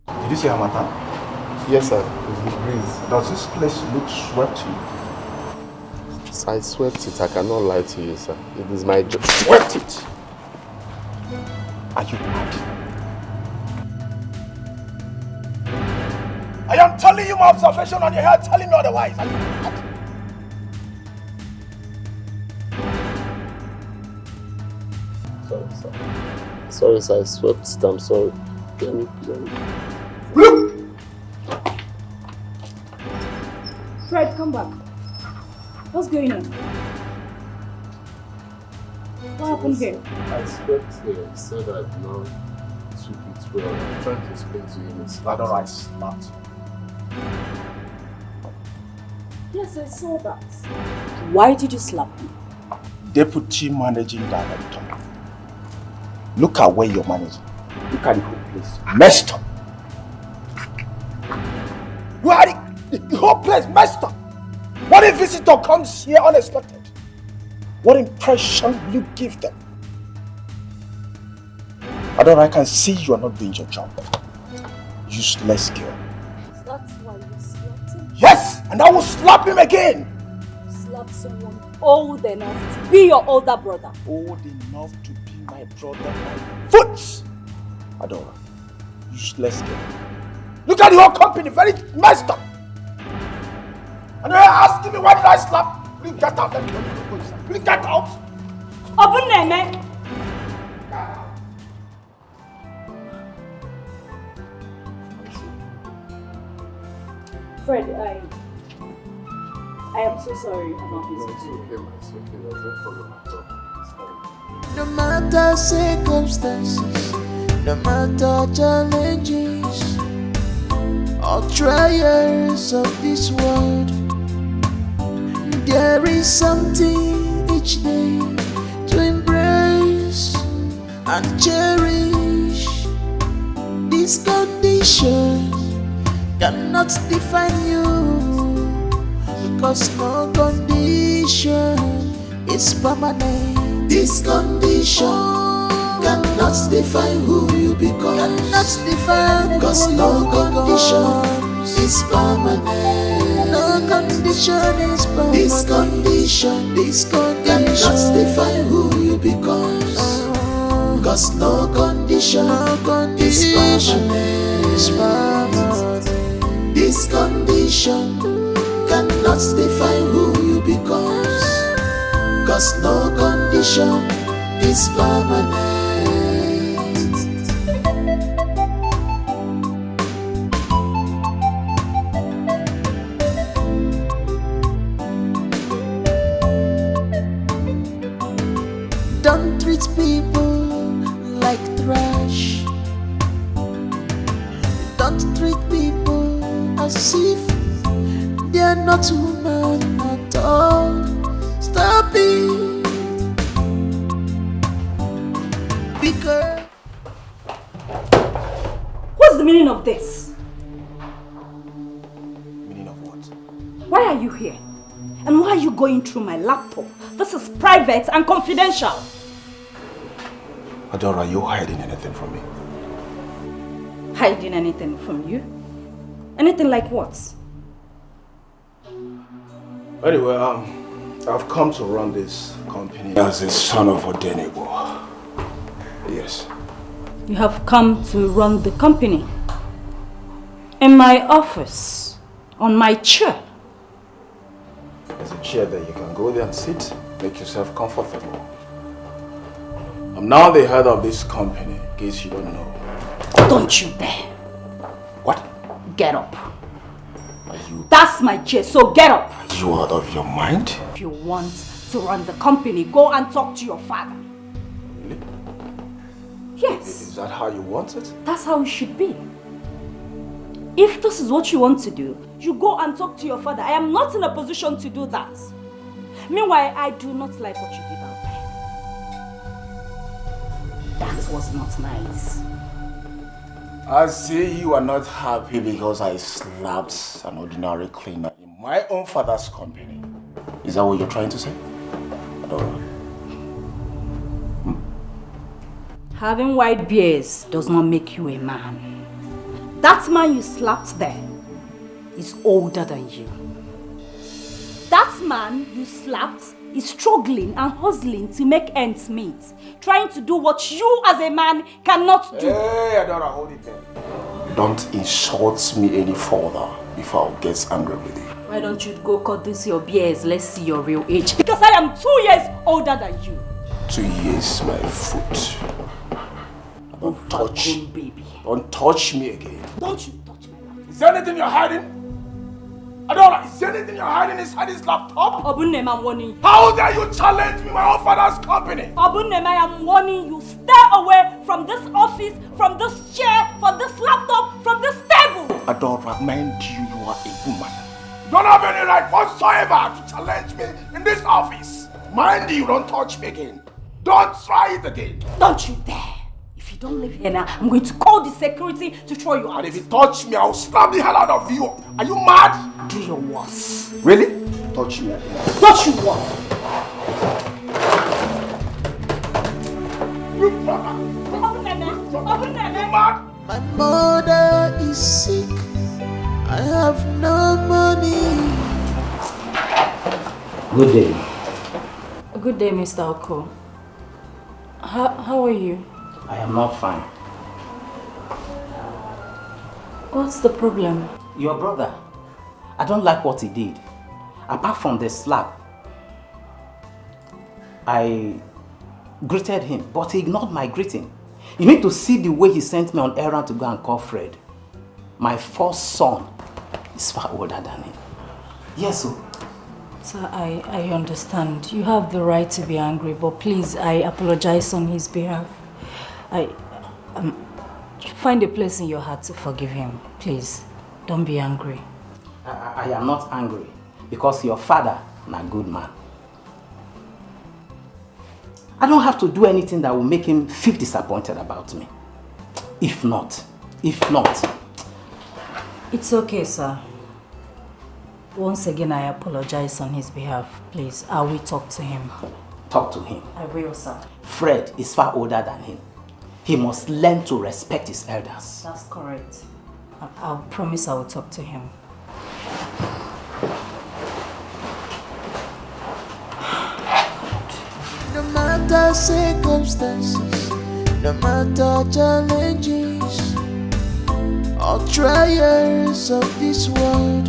Did you say Harmattan? Yes, sir. It's the breeze. Does this place look swept to you? I swept it. I cannot lie to you, sir. It is my job. Swept it? Are you mad? I am telling you my observation on your head, telling me otherwise. Are you mad? Sorry, sir. Sorry, sir. I swept it. I'm sorry. Let me. Fred, come back. What's going on? What happened here? I swept here. He said I did not sweep it well. I'm trying to explain to him. It's not right, smart. Yes, I saw that. Why did you slap me? Deputy Managing Director. Look at where you're managing. Look at the whole place. Messed up. The whole place messed up. What if a visitor comes here unexpected? What impression will you give them? I can see you are not doing your job. Useless girl. That's why you slapped him? Yes, and I will slap him again. Slap someone old enough to be your older brother. Old enough to be my brother by foot. Adora, useless girl. Look at the whole company, very messed up. And you're asking me why did I slap? Please get out. Let me go. Please get out. Open them, man. Fred, I am so sorry about this. It's okay. There's no problem at all. No matter circumstances, no matter challenges or trials of this world, there is something each day to embrace and cherish. This condition cannot define you, because no condition is permanent. This condition cannot define who you become. Cannot define, because no condition is permanent. No condition is permanent. This condition cannot define who you become. Because no condition is permanent. This condition cannot define who you become. Cause no condition is permanent. Don't treat people like trash. Don't treat people as if they are not human at all. Stop it. Because What's the meaning of this? Meaning of what? Why are you here? And why are you going through my laptop? This is private and confidential. Adora, are you hiding anything from me? Hiding anything from you? Anything like what? Anyway, I've come to run this company as a son of a Denibo. Yes. You have come to run the company. In my office. On my chair. There's a chair there, you can go there and sit. Make yourself comfortable. I'm now the head of this company, in case you don't know. Don't you dare. What? Get up. That's my chair, so get up. Are you out of your mind? If you want to run the company, go and talk to your father. Really? Yes. Is that how you want it? That's how it should be. If this is what you want to do, you go and talk to your father. I am not in a position to do that. Meanwhile, I do not like what you did out there. That was not nice. I see you are not happy because I slapped an ordinary cleaner in my own father's company. Is that what you're trying to say? Having white beards does not make you a man. That man you slapped there is older than you. That man you slapped is struggling and hustling to make ends meet, trying to do what you as a man cannot do. Hey, Adora, hold it there. Don't insult me any further before I get angry with you. Why don't you go cut this your beards? Let's see your real age. Because I am 2 years older than you. 2 years, my foot. Don't touch, baby. Don't touch me again. Don't you touch my laptop. Is there anything you're hiding? Adora, is there anything you're hiding inside this laptop? Obunem, I'm warning you. How dare you challenge me, my own father's company? Obunem, I am warning you. Stay away from this office, from this chair, from this laptop, from this table. Adora, mind you, you are a woman. You don't have any right whatsoever to challenge me in this office. Mind you, don't touch me again. Don't try it again. Don't you dare. If you don't leave here now, I'm going to call the security to throw you out. And if you touch me, I'll slap the hell out of you. Are you mad? Do your worst. Really? Touch me again. Touch you what? My mother is sick. I have no money Good day. Good day, Mr. Oko. How are you? I am not fine. What's the problem? Your brother. I don't like what he did. Apart from the slap, I greeted him, but he ignored my greeting. You need to see the way he sent me on errand to go and call Fred. My first son is far older than him. Yes, sir. Sir, I understand. You have the right to be angry, but please, I apologize on his behalf. Find a place in your heart to forgive him. Please, don't be angry. I am not angry because your father is a good man. I don't have to do anything that will make him feel disappointed about me. If not. It's okay, sir. Once again, I apologize on his behalf. Please, I will talk to him. Talk to him. I will, sir. Fred is far older than him. He must learn to respect his elders. That's correct. I'll promise I will talk to him. No matter circumstances, no matter challenges or trials of this world,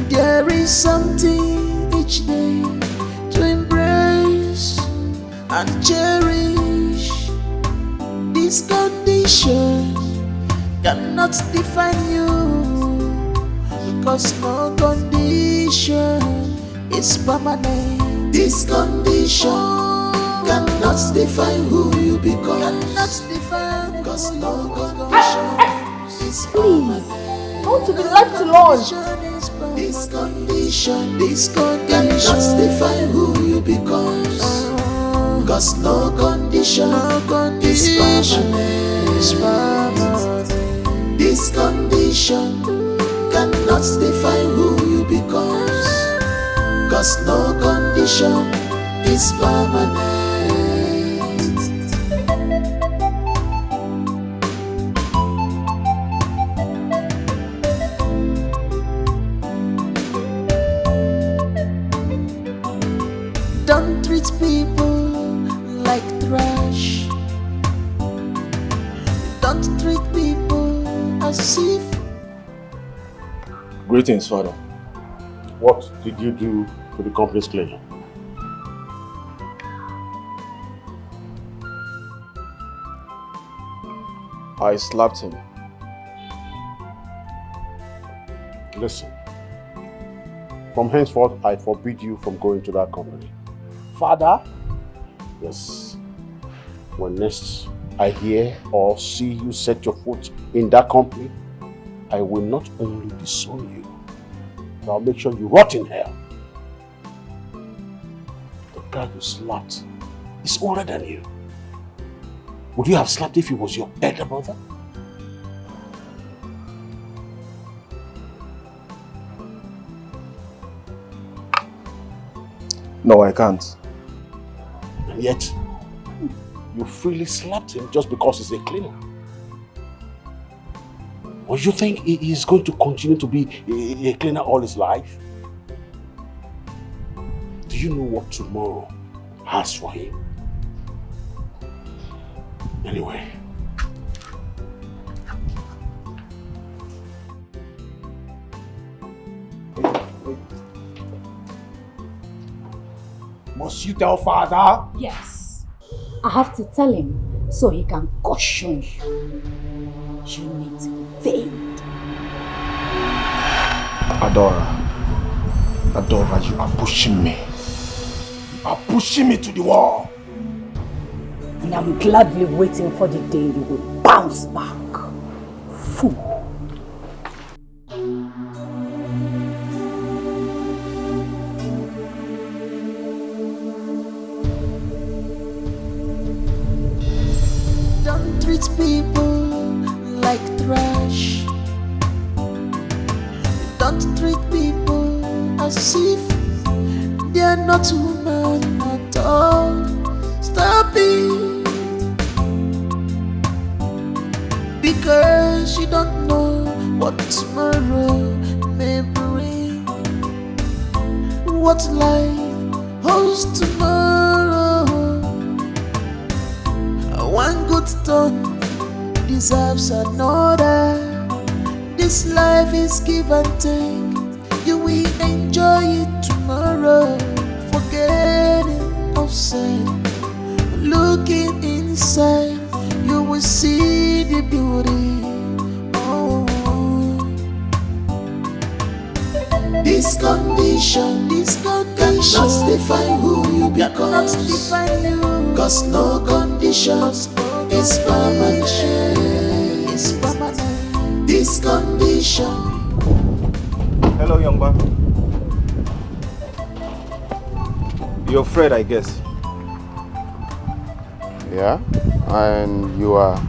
there is something each day to embrace and cherish. This condition cannot define you, because no condition is permanent. This condition cannot define who you become. Cannot define, because no condition is permanent. I want to be left alone. This condition cannot define who you become. Cause no condition is permanent. This condition cannot define who you become. Cause no condition is permanent. Don't treat people like trash. Don't treat people as if. Greetings, Father. What did you do to the company's cleaner? I slapped him. Listen. From henceforth, I forbid you from going to that company. Father? Yes. When next I hear or see you set your foot in that company, I will not only disown you, but I'll make sure you rot in hell. The guy you slapped is older than you. Would you have slapped if he was your elder brother? No, I can't. And yet, you freely slapped him just because he's a cleaner. Or you think he is going to continue to be a cleaner all his life? Do you know what tomorrow has for him? Anyway. Must you tell father? Yes. I have to tell him so he can caution you. You need to think. Adora, you are pushing me. You are pushing me to the wall. And I'm gladly waiting for the day you will bounce back. Fool. Don't treat people like trash. Don't treat people as if they are not human at all. Stop it. Because you don't know what tomorrow may bring. what life holds tomorrow. One good turn deserves another. This life is give and take. You will enjoy it tomorrow. Forgetting outside, looking inside, you will see the beauty. Oh. This condition cannot define who you become. Cause no condition is permanent. This condition. Hello, young man. You're afraid, I guess. Yeah? And you are?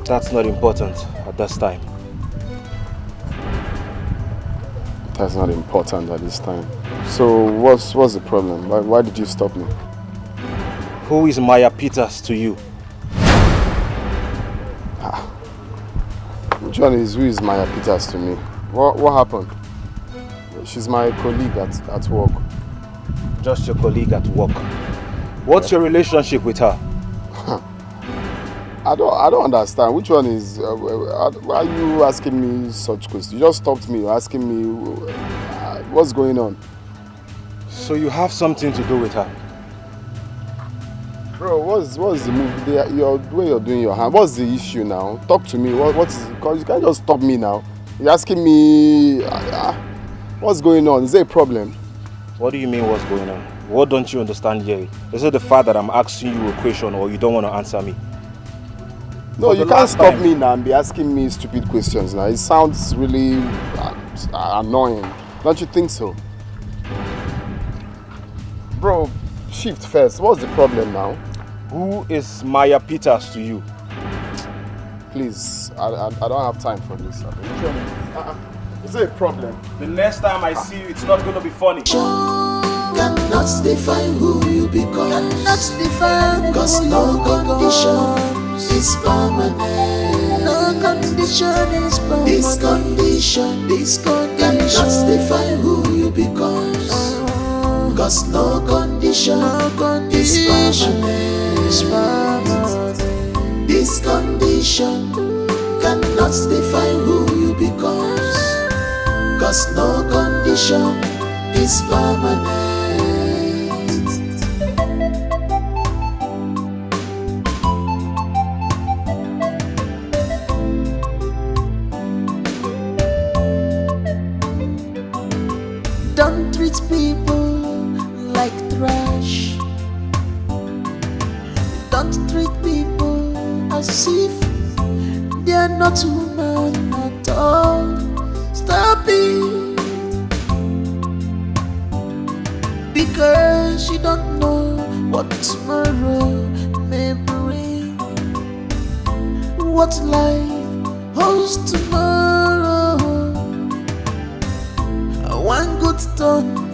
That's not important at this time. That's not important at this time. So what's the problem? Why did you stop me? Who is Maya Peters to you? Which one is who is Maya Peters to me? What happened? She's my colleague at work. Just your colleague at work. What's your relationship with her? I don't understand. Which one is? Why are you asking me such questions? You just stopped me. You're asking me what's going on. So you have something to do with her? Bro, what's the move? The way you're doing your hand. What's the issue now? Talk to me. What is it? Because you can't just stop me now. You're asking me what's going on? Is there a problem? What do you mean what's going on? What don't you understand here? Is it the fact that I'm asking you a question or you don't want to answer me? No, you can't stop me now and be asking me stupid questions now. It sounds really annoying. Don't you think so? Bro, shift first. What's the problem now? Who is Maya Peters to you? Please, I don't have time for this. Is there a problem? The next time I see you, it's not going to be funny. Cannot define who you become. Cannot define. Cause no condition is permanent. No condition is permanent. This condition cannot define who you become. Cause no condition is permanent. This condition cannot define who you become. Cause no condition is permanent. Don't treat people like trash. Don't treat people as if they are not human at all. Stop it. Because you don't know what tomorrow may bring. What life holds tomorrow. One good turn